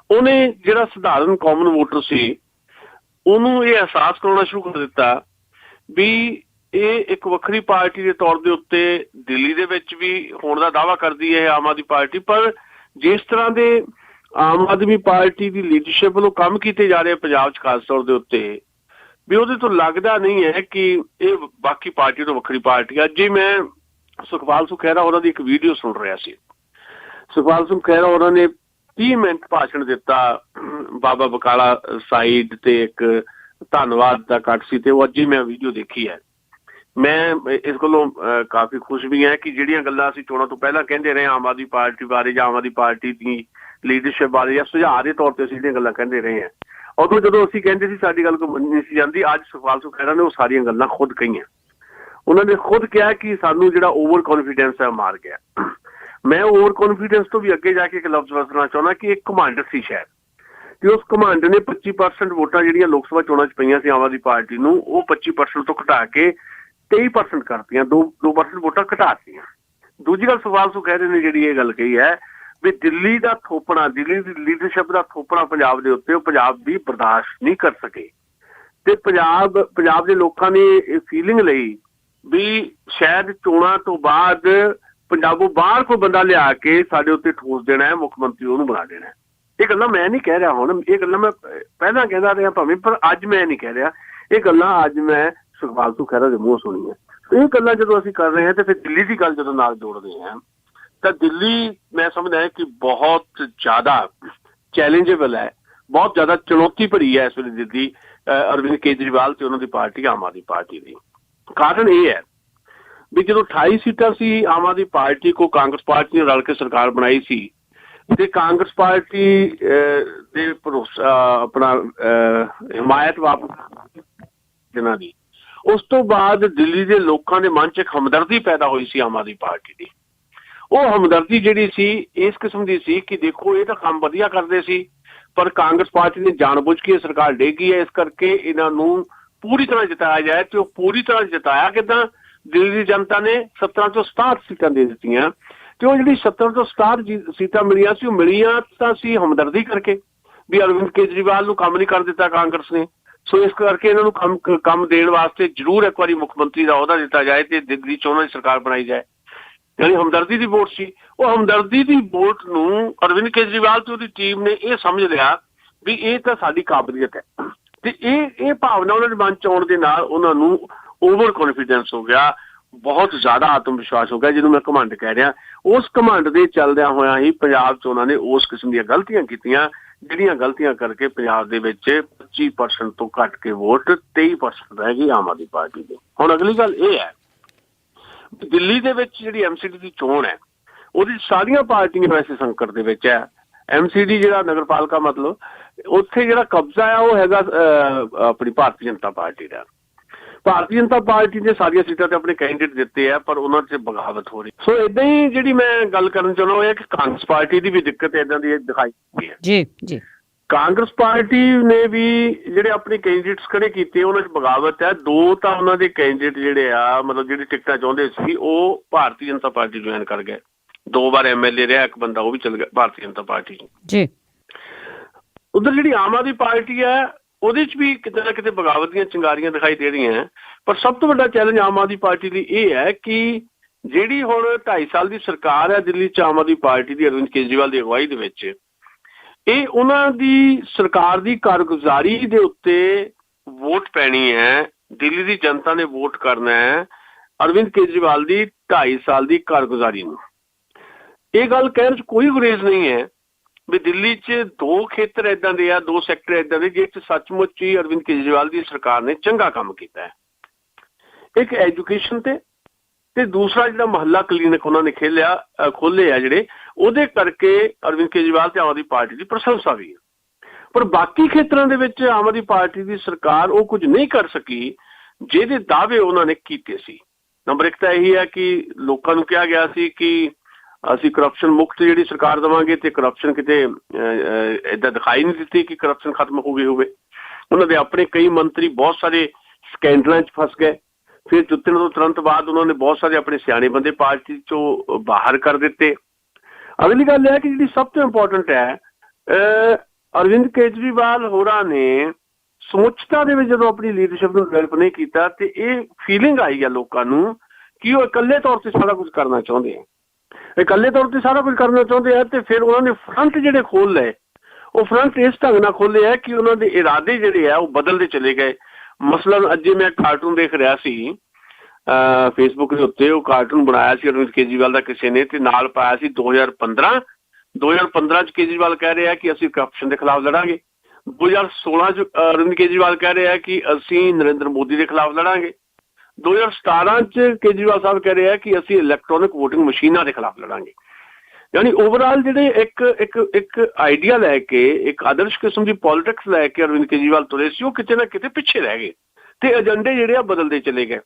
ਉਹਨੇ ਜਿਹੜਾ ਸਧਾਰਨ ਕਾਮਨ ਵੋਟਰ ਸੀ ਉਹਨੂੰ ਇਹ ਅਹਿਸਾਸ ਕਰਾਉਣਾ ਸ਼ੁਰੂ ਕਰ ਦਿੱਤਾ ਵੀ ਇਹ ਇੱਕ ਵੱਖਰੀ ਪਾਰਟੀ ਦੇ ਤੌਰ ਦੇ ਉੱਤੇ ਦਿੱਲੀ ਦੇ ਵਿੱਚ ਵੀ ਹੋਣ ਦਾ ਦਾਅਵਾ ਕਰਦੀ ਹੈ ਆਮ ਆਦਮੀ ਪਾਰਟੀ, ਪਰ ਜਿਸ ਤਰ੍ਹਾਂ ਦੇ ਆਮ ਆਦਮੀ ਪਾਰਟੀ ਦੀ ਲੀਡਰਸ਼ਿਪ ਵੱਲੋਂ ਕੰਮ ਕੀਤੇ ਜਾ ਰਹੇ ਪੰਜਾਬ 'ਚ ਖਾਸ ਤੌਰ ਦੇ ਉੱਤੇ ਵੀ ਉਹਦੇ ਤੋਂ ਲੱਗਦਾ ਨਹੀਂ ਹੈ ਕਿ ਇਹ ਬਾਕੀ ਪਾਰਟੀ ਤੋਂ ਵੱਖਰੀ ਪਾਰਟੀ ਆ। ਜੇ ਮੈਂ ਸੁਖਪਾਲ ਸਿੰਘ ਖਹਿਰਾ ਉਹਨਾਂ ਦੀ ਇੱਕ ਵੀਡੀਓ ਸੁਣ ਰਿਹਾ ਸੀ, ਸੁਖਪਾਲ ਸਿੰਘ ਖਹਿਰਾ ਉਹਨਾਂ ਨੇ 30 ਮਿੰਟ ਭਾਸ਼ਣ ਦਿੱਤਾ ਬਾਬਾ ਬਕਾਲਾ ਸਾਈਡ ਤੇ, ਇੱਕ ਧੰਨਵਾਦ ਦਾ ਕੱਟ ਸੀ ਤੇ ਉਹ ਅੱਜ ਹੀ ਮੈਂ ਵੀਡੀਓ ਦੇਖੀ ਹੈ। ਮੈਂ ਇਸ ਕੋਲੋਂ ਕਾਫੀ ਖੁਸ਼ ਵੀ ਹਾਂ ਕਿ ਜਿਹੜੀਆਂ ਗੱਲਾਂ ਅਸੀਂ ਚੋਣਾਂ ਤੋਂ ਪਹਿਲਾਂ ਕਹਿੰਦੇ ਰਹੇ ਆਮ ਆਦਮੀ ਪਾਰਟੀ ਬਾਰੇ ਜਾਂ ਆਮ ਆਦਮੀ ਪਾਰਟੀ ਦੀ ਲੀਡਰਸ਼ਿਪ ਬਾਰੇ ਜਾਂ ਸੁਝਾਅ ਦੇ ਤੌਰ ਤੇ ਅਸੀਂ ਜਿਹੜੀਆਂ ਗੱਲਾਂ ਕਹਿੰਦੇ ਰਹੇ ਹਾਂ, ਉਦੋਂ ਜਦੋਂ ਅਸੀਂ ਕਹਿੰਦੇ ਸੀ ਸਾਡੀ ਗੱਲ ਕੋਈ ਮੰਨੀ ਨਹੀਂ ਸੀ ਜਾਂਦੀ, ਅੱਜ ਸੁਖਪਾਲ ਸਿੰਘ ਖਹਿਰਾ ਨੇ ਉਹ ਸਾਰੀਆਂ ਗੱਲਾਂ ਖੁਦ ਕਹੀਆਂ। ਉਹਨਾਂ ਨੇ ਖੁਦ ਕਿਹਾ ਕਿ ਸਾਨੂੰ ਜਿਹੜਾ ਓਵਰ ਕੌਨਫੀਡੈਂਸ ਹੈ ਮਾਰ ਗਿਆ। ਮੈਂ ਓਵਰ ਕੌਨਫੀਡੈਂਸ ਤੋਂ ਵੀ ਅੱਗੇ ਜਾ ਕੇ ਇੱਕ ਲਫ਼ਜ਼ ਵਰਤਣਾ ਚਾਹੁੰਦਾ ਕਿ ਇੱਕ ਘਮੰਡ ਸੀ ਸ਼ਾਇਦ, ਕਿ ਉਸ ਘਮੰਡ ਨੇ 25% ਵੋਟਾਂ ਜਿਹੜੀਆਂ ਲੋਕ ਸਭਾ ਚੋਣਾਂ 'ਚ ਪਈਆਂ ਸੀ ਆਮ ਆਦਮੀ ਪਾਰਟੀ ਨੂੰ, ਉਹ 25% ਤੋਂ ਘਟਾ ਕੇ 23% ਕਰਤੀਆਂ, 2% ਵੋਟਾਂ ਘਟਾਤੀਆਂ। ਦੂਜੀ ਗੱਲ ਸੁਖਪਾਲ ਸਿੰਘ ਖਹਿਰੇ ਨੇ ਜਿਹੜੀ ਇਹ ਗੱਲ ਕਹੀ ਹੈ ਵੀ ਦਿੱਲੀ ਦਾ ਥੋਪਣਾ, ਦਿੱਲੀ ਦੀ ਲੀਡਰਸ਼ਿਪ ਦਾ ਥੋਪਣਾ ਪੰਜਾਬ ਦੇ ਉੱਤੇ, ਉਹ ਪੰਜਾਬ ਵੀ ਬਰਦਾਸ਼ਤ ਨਹੀਂ ਕਰ ਸਕੇ ਤੇ ਪੰਜਾਬ ਦੇ ਲੋਕਾਂ ਨੇ ਇਹ ਫੀਲਿੰਗ ਲਈ ਵੀ ਸ਼ਾਇਦ ਚੋਣਾਂ ਤੋਂ ਬਾਅਦ ਪੰਜਾਬੋਂ ਬਾਹਰ ਕੋਈ ਬੰਦਾ ਲਿਆ ਕੇ ਸਾਡੇ ਉੱਤੇ ਠੋਸ ਦੇਣਾ ਹੈ, ਮੁੱਖ ਮੰਤਰੀ ਉਹਨੂੰ ਬਣਾ ਦੇਣਾ ਹੈ। ਇਹ ਗੱਲਾਂ ਮੈਂ ਨਹੀਂ ਕਹਿ ਰਿਹਾ, ਹੁਣ ਇਹ ਗੱਲਾਂ ਮੈਂ ਪਹਿਲਾਂ ਕਹਿੰਦਾ ਰਿਹਾ ਭਾਵੇਂ, ਪਰ ਅੱਜ ਮੈਂ ਨਹੀਂ ਕਹਿ ਰਿਹਾ। ਇਹ ਗੱਲਾਂ ਅੱਜ ਮੈਂ ਸੁਖਪਾਲ ਸਿੰਘ ਖਹਿਰਾ ਦੇ ਮੂੰਹ ਸੁਣੀਆਂ। ਇਹ ਗੱਲਾਂ ਜਦੋਂ ਅਸੀਂ ਕਰ ਰਹੇ ਹਾਂ ਤੇ ਫਿਰ ਦਿੱਲੀ ਦੀ ਗੱਲ ਜਦੋਂ ਨਾਲ ਜੋੜਦੇ ਹਾਂ ਤਾਂ ਦਿੱਲੀ ਮੈਂ ਸਮਝਦਾ ਕਿ ਬਹੁਤ ਜ਼ਿਆਦਾ ਚੈਲੰਜੇਬਲ ਹੈ, ਬਹੁਤ ਜ਼ਿਆਦਾ ਚੁਣੌਤੀ ਭਰੀ ਹੈ ਇਸ ਵੇਲੇ ਦਿੱਲੀ ਅਰਵਿੰਦ ਕੇਜਰੀਵਾਲ ਤੇ ਉਹਨਾਂ ਦੀ ਪਾਰਟੀ ਆਮ ਆਦਮੀ ਪਾਰਟੀ ਦੀ। ਕਾਰਨ ਇਹ ਹੈ ਵੀ ਜਦੋਂ 28 ਸੀਟਾਂ ਸੀ ਆਮ ਆਦਮੀ ਪਾਰਟੀ ਕੋ ਕਾਂਗਰਸ ਪਾਰਟੀ ਨੇ ਰਲ ਕੇ ਸਰਕਾਰ ਬਣਾਈ ਸੀ ਤੇ ਕਾਂਗਰਸ ਪਾਰਟੀ ਦੇ ਭਰੋਸਾ ਆਪਣਾ ਹਮਾਇਤ ਵਾਪਸ ਜਿਨ੍ਹਾਂ ਦੀ, ਉਸ ਤੋਂ ਬਾਅਦ ਦਿੱਲੀ ਦੇ ਲੋਕਾਂ ਦੇ ਮਨ 'ਚ ਇੱਕ ਹਮਦਰਦੀ ਪੈਦਾ ਹੋਈ ਸੀ ਆਮ ਆਦਮੀ ਪਾਰਟੀ ਦੀ। ਉਹ ਹਮਦਰਦੀ ਜਿਹੜੀ ਸੀ ਇਸ ਕਿਸਮ ਦੀ ਸੀ ਕਿ ਦੇਖੋ ਇਹ ਤਾਂ ਕੰਮ ਵਧੀਆ ਕਰਦੇ ਸੀ, ਪਰ ਕਾਂਗਰਸ ਪਾਰਟੀ ਨੇ ਜਾਣਬੁੱਝ ਕੇ ਸਰਕਾਰ ਡੇਗੀ ਹੈ, ਇਸ ਕਰਕੇ ਇਹਨਾਂ ਨੂੰ ਪੂਰੀ ਤਰ੍ਹਾਂ ਜਿਤਾਇਆ ਜਾਏ। ਤੇ ਉਹ ਪੂਰੀ ਤਰ੍ਹਾਂ ਜਿਤਾਇਆ ਕਿੱਦਾਂ? ਦਿੱਲੀ ਦੀ ਜਨਤਾ ਨੇ 17 ਤੋਂ 67 ਸੀਟਾਂ ਦੇ ਦਿੱਤੀਆਂ ਤੇ ਉਹ ਜਿਹੜੀ 17 ਤੋਂ 67 ਸੀਟਾਂ ਮਿਲੀਆਂ ਸੀ, ਉਹ ਮਿਲੀਆਂ ਤਾਂ ਸੀ ਹਮਦਰਦੀ ਕਰਕੇ ਵੀ ਅਰਵਿੰਦ ਕੇਜਰੀਵਾਲ ਨੂੰ ਕੰਮ ਨਹੀਂ ਕਰ ਦਿੱਤਾ ਕਾਂਗਰਸ ਨੇ, ਸੋ ਇਸ ਕਰਕੇ ਇਹਨਾਂ ਨੂੰ ਕੰਮ ਦੇਣ ਵਾਸਤੇ ਜ਼ਰੂਰ ਇੱਕ ਵਾਰੀ ਮੁੱਖ ਮੰਤਰੀ ਦਾ ਅਹੁਦਾ ਦਿੱਤਾ ਜਾਏ ਤੇ ਦਿੱਲੀ 'ਚ ਉਹਨਾਂ ਦੀ ਸਰਕਾਰ ਬਣਾਈ ਜਾਏ। ਯਾਨੀ ਹਮਦਰਦੀ ਦੀ ਵੋਟ ਸੀ। ਉਹ ਹਮਦਰਦੀ ਦੀ ਵੋਟ ਨੂੰ ਅਰਵਿੰਦ ਕੇਜਰੀਵਾਲ ਤੇ ਉਹਦੀ ਟੀਮ ਨੇ ਇਹ ਸਮਝ ਲਿਆ ਵੀ ਇਹ ਤਾਂ ਸਾਡੀ ਕਾਬਲੀਅਤ ਹੈ ਤੇ ਇਹ ਭਾਵਨਾ ਉਹਨਾਂ ਦੇ ਮਨ 'ਚ ਆਉਣ ਦੇ ਨਾਲ ਉਹਨਾਂ ਨੂੰ ਓਵਰ ਕੌਨਫੀਡੈਂਸ ਹੋ ਗਿਆ, ਬਹੁਤ ਜ਼ਿਆਦਾ ਆਤਮ ਵਿਸ਼ਵਾਸ ਹੋ ਗਿਆ, ਜਿਹਨੂੰ ਮੈਂ ਘਮੰਡ ਕਹਿ ਰਿਹਾ। ਉਸ ਘਮੰਡ ਦੇ ਚੱਲਦਿਆਂ ਹੋਇਆਂ ਹੀ ਪੰਜਾਬ 'ਚ ਉਹਨਾਂ ਨੇ ਉਸ ਕਿਸਮ ਦੀਆਂ ਗਲਤੀਆਂ ਕੀਤੀਆਂ, ਜਿਹੜੀਆਂ ਗਲਤੀਆਂ ਕਰਕੇ ਪੰਜਾਬ ਦੇ ਵਿੱਚ 25% ਤੋਂ ਘੱਟ ਕੇ ਵੋਟ 23% ਰਹਿ ਗਈ ਆਮ ਆਦਮੀ ਪਾਰਟੀ ਦੀ। ਹੁਣ ਅਗਲੀ ਗੱਲ ਇਹ ਹੈ ਦਿੱਲੀ ਦੇ ਵਿੱਚ ਜਿਹੜੀ ਐਮਸੀਡੀ ਦੀ ਚੋਣ ਹੈ ਉਹਦੀ ਸਾਰੀਆਂ ਪਾਰਟੀਆਂ ਵੈਸੇ ਸੰਕਟ ਦੇ ਵਿੱਚ ਹੈ। ਐਮਸੀਡੀ ਜਿਹੜਾ ਨਗਰਪਾਲਿਕਾ ਮਤਲਬ ਉੱਥੇ ਜਿਹੜਾ ਕਬਜ਼ਾ ਆ ਉਹ ਹੈਗਾ ਆਪਣੀ ਭਾਰਤੀ ਜਨਤਾ ਪਾਰਟੀ ਦਾ। ਭਾਰਤੀ ਜਨਤਾ ਪਾਰਟੀ ਨੇ ਸਾਰੀਆਂ ਸੀਟਾਂ ਤੇ ਆਪਣੇ ਕੈਂਡੀਡੇਟ ਦਿੱਤੇ ਆ, ਪਰ ਉਹਨਾਂ 'ਚ ਬਗਾਵਤ ਹੋ ਰਹੀ। ਸੋ ਏਦਾਂ ਹੀ ਜਿਹੜੀ ਮੈਂ ਗੱਲ ਕਰਨ ਚਾਹੁੰਦਾ ਉਹ ਹੈ ਕਿ ਕਾਂਗਰਸ ਪਾਰਟੀ ਦੀ ਵੀ ਦਿੱਕਤ ਏਦਾਂ ਦੀ ਦਿਖਾਈ ਦਿੱਤੀ ਹੈ। ਜੀ ਜੀ, ਕਾਂਗਰਸ ਪਾਰਟੀ ਨੇ ਵੀ ਜਿਹੜੇ ਆਪਣੇ ਕੈਂਡੀਡੇਟਸ ਖੜੇ ਕੀਤੇ ਉਹਨਾਂ 'ਚ ਬਗਾਵਤ ਹੈ। ਦੋ ਤਾਂ ਉਹਨਾਂ ਦੇ ਕੈਂਡੀਡੇਟ ਜਿਹੜੇ ਆ ਮਤਲਬ ਜਿਹੜੀ ਟਿਕਟਾਂ ਚਾਹੁੰਦੇ ਸੀ ਉਹ ਭਾਰਤੀ ਜਨਤਾ ਪਾਰਟੀ ਜੁਆਇਨ ਕਰ ਗਏ। 2 ਵਾਰ ਐਮਐਲਏ ਰਿਹਾ ਇੱਕ ਬੰਦਾ, ਉਹ ਵੀ ਚਲ ਗਿਆ ਭਾਰਤੀ ਜਨਤਾ ਪਾਰਟੀ ਜੀ। ਉਧਰ ਜਿਹੜੀ ਆਮ ਆਦਮੀ ਪਾਰਟੀ ਹੈ ਉਹਦੇ 'ਚ ਵੀ ਕਿਤੇ ਨਾ ਕਿਤੇ ਬਗਾਵਤ ਦੀਆਂ ਚਿੰਗਾਰੀਆਂ ਦਿਖਾਈ ਦੇ ਰਹੀਆਂ, ਪਰ ਸਭ ਤੋਂ ਵੱਡਾ ਚੈਲੰਜ ਆਮ ਆਦਮੀ ਪਾਰਟੀ ਲਈ ਇਹ ਹੈ ਕਿ ਜਿਹੜੀ ਹੁਣ 2.5 ਸਾਲ ਦੀ ਸਰਕਾਰ ਹੈ ਦਿੱਲੀ 'ਚ ਆਮ ਆਦਮੀ ਪਾਰਟੀ ਦੀ ਅਰਵਿੰਦ ਕੇਜਰੀਵਾਲ ਦੀ ਅਗਵਾਈ ਦੇ ਵਿੱਚ, ਇਹ ਉਹਨਾਂ ਦੀ ਸਰਕਾਰ ਦੀ ਕਾਰਗੁਜ਼ਾਰੀ ਦੇ ਉੱਤੇ ਵੋਟ ਪੈਣੀ ਹੈ। ਦਿੱਲੀ ਦੀ ਜਨਤਾ ਨੇ ਵੋਟ ਕਰਨਾ ਹੈ ਅਰਵਿੰਦ ਕੇਜਰੀਵਾਲ ਦੀ 2.5 ਸਾਲ ਦੀ ਕਾਰਗੁਜ਼ਾਰੀ ਨੂੰ। ਇਹ ਗੱਲ ਕਹਿਣ 'ਚ ਕੋਈ ਗੁਰੇਜ਼ ਨਹੀਂ ਹੈ ਵੀ ਦਿੱਲੀ 'ਚ 2 ਖੇਤਰ ਇੱਦਾਂ ਦੇ ਆ, 2 ਸੈਕਟਰ ਇੱਦਾਂ ਦੇ ਜਿਸ 'ਚ ਸੱਚਮੁੱਚ ਹੀ ਅਰਵਿੰਦ ਕੇਜਰੀਵਾਲ ਦੀ ਸਰਕਾਰ ਨੇ ਚੰਗਾ ਕੰਮ ਕੀਤਾ ਹੈ। ਇੱਕ ਐਜੂਕੇਸ਼ਨ ਤੇ ਦੂਸਰਾ ਜਿਹੜਾ ਮੁਹੱਲਾ ਕਲੀਨਿਕ ਉਹਨਾਂ ਨੇ ਖੋਲ੍ਹੇ ਆ ਜਿਹੜੇ, ਉਹਦੇ ਕਰਕੇ ਅਰਵਿੰਦ ਕੇਜਰੀਵਾਲ ਤੇ ਆਮ ਆਦਮੀ ਪਾਰਟੀ ਦੀ ਪ੍ਰਸ਼ੰਸਾ ਵੀ ਹੈ। ਪਰ ਬਾਕੀ ਖੇਤਰਾਂ ਦੇ ਵਿੱਚ ਆਮ ਆਦਮੀ ਪਾਰਟੀ ਦੀ ਸਰਕਾਰ ਉਹ ਕੁਝ ਨਹੀਂ ਕਰ ਸਕੀ ਜਿਹਦੇ ਦਾਅਵੇ ਉਹਨਾਂ ਨੇ ਕੀਤੇ ਸੀ। ਨੰਬਰ 1 ਤਾਂ ਇਹੀ ਹੈ ਕਿ ਲੋਕਾਂ ਨੂੰ ਕਿਹਾ ਗਿਆ ਸੀ ਕਿ ਅਸੀਂ ਕਰਪਸ਼ਨ ਮੁਕਤ ਜਿਹੜੀ ਸਰਕਾਰ ਦੇਵਾਂਗੇ, ਤੇ ਕਰਪਸ਼ਨ ਕਿਤੇ ਏਦਾਂ ਦਿਖਾਈ ਨਹੀਂ ਦਿੱਤੀ ਕਿ ਕਰਪਸ਼ਨ ਖਤਮ ਹੋ ਗਈ ਹੋਵੇ। ਉਹਨਾਂ ਦੇ ਆਪਣੇ ਕਈ ਮੰਤਰੀ ਬਹੁਤ ਸਾਰੇ ਸਕੈਂਡਲਾਂ 'ਚ ਫਸ ਗਏ। ਫਿਰ ਜਿੱਤਣ ਤੋਂ ਤੁਰੰਤ ਬਾਅਦ ਉਹਨਾਂ ਨੇ ਬਹੁਤ ਸਾਰੇ ਆਪਣੇ ਸਿਆਣੇ ਬੰਦੇ ਪਾਰਟੀ 'ਚੋਂ ਬਾਹਰ ਕਰ ਦਿੱਤੇ। ਅਗਲੀ ਗੱਲ ਇਹ ਹੈ ਕਿ ਜਿਹੜੀ ਸਭ ਤੋਂ ਇੰਪੋਰਟੈਂਟ ਹੈ, ਅਰਵਿੰਦ ਕੇਜਰੀਵਾਲ ਹੋਰਾਂ ਨੇ ਸਮੁੱਚਤਾ ਦੇ ਵਿੱਚ ਜਦੋਂ ਆਪਣੀ ਲੀਡਰਸ਼ਿਪ ਨੂੰ ਡਿਵੈਲਪ ਨਹੀਂ ਕੀਤਾ, ਤੇ ਇਹ ਫੀਲਿੰਗ ਆਈ ਹੈ ਲੋਕਾਂ ਨੂੰ ਕਿ ਉਹ ਇਕੱਲੇ ਤੌਰ ਤੇ ਸਾਰਾ ਕੁਝ ਕਰਨਾ ਚਾਹੁੰਦੇ ਆ, ਇਕੱਲੇ ਤੌਰ ਤੇ ਸਾਰਾ ਕੁਝ ਕਰਨਾ ਚਾਹੁੰਦੇ ਆ। ਤੇ ਫਿਰ ਉਹਨਾਂ ਨੇ ਫਰੰਟ ਜਿਹੜੇ ਖੋਲ ਲਏ, ਉਹ ਫਰੰਟ ਇਸ ਢੰਗ ਨਾਲ ਖੋਲ੍ਹੇ ਆ ਕਿ ਉਹਨਾਂ ਦੇ ਇਰਾਦੇ ਜਿਹੜੇ ਆ ਉਹ ਬਦਲਦੇ ਚਲੇ ਗਏ। ਮਸਲਨ ਅੱਜ ਮੈਂ ਕਾਰਟੂਨ ਦੇਖ ਰਿਹਾ ਸੀ ਫੇਸਬੁੱਕ ਦੇ ਉੱਤੇ, ਉਹ ਕਾਰਟੂਨ ਬਣਾਇਆ ਸੀ ਅਰਵਿੰਦ ਕੇਜਰੀਵਾਲ ਦਾ ਕਿਸੇ ਨੇ, ਤੇ ਨਾਲ ਪਾਇਆ ਸੀ 2015 'ਚ ਕੇਜਰੀਵਾਲ ਕਹਿ ਰਿਹਾ ਕਿ ਅਸੀਂ ਕਰਪਸ਼ਨ ਦੇ ਖਿਲਾਫ ਲੜਾਂਗੇ। 2016 'ਚ ਅਰਵਿੰਦ ਕੇਜਰੀਵਾਲ ਕਹਿ ਰਿਹਾ ਕਿ ਅਸੀਂ ਨਰਿੰਦਰ ਮੋਦੀ ਦੇ ਖਿਲਾਫ ਲੜਾਂਗੇ। 2017 'ਚ ਕੇਜਰੀਵਾਲ ਸਾਹਿਬ ਕਹਿ ਰਿਹਾ ਕਿ ਅਸੀਂ ਇਲੈਕਟ੍ਰੋਨਿਕ ਵੋਟਿੰਗ ਮਸ਼ੀਨਾਂ ਦੇ ਖਿਲਾਫ ਲੜਾਂਗੇ। ਯਾਨੀ ਓਵਰਆਲ ਜਿਹੜੇ ਇੱਕ ਆਈਡੀਆ ਲੈ ਕੇ, ਇੱਕ ਆਦਰਸ਼ ਕਿਸਮ ਦੀ ਪੋਲਿਟਿਕਸ ਲੈ ਕੇ ਅਰਵਿੰਦ ਕੇਜਰੀਵਾਲ ਤੁਰੇ ਸੀ, ਉਹ ਕਿਤੇ ਨਾ ਕਿਤੇ ਪਿੱਛੇ ਰਹਿ ਗਏ ਤੇ ਏਜੰਡੇ ਜਿਹੜੇ ਆ ਬਦਲਦੇ ਚਲੇ ਗਏ।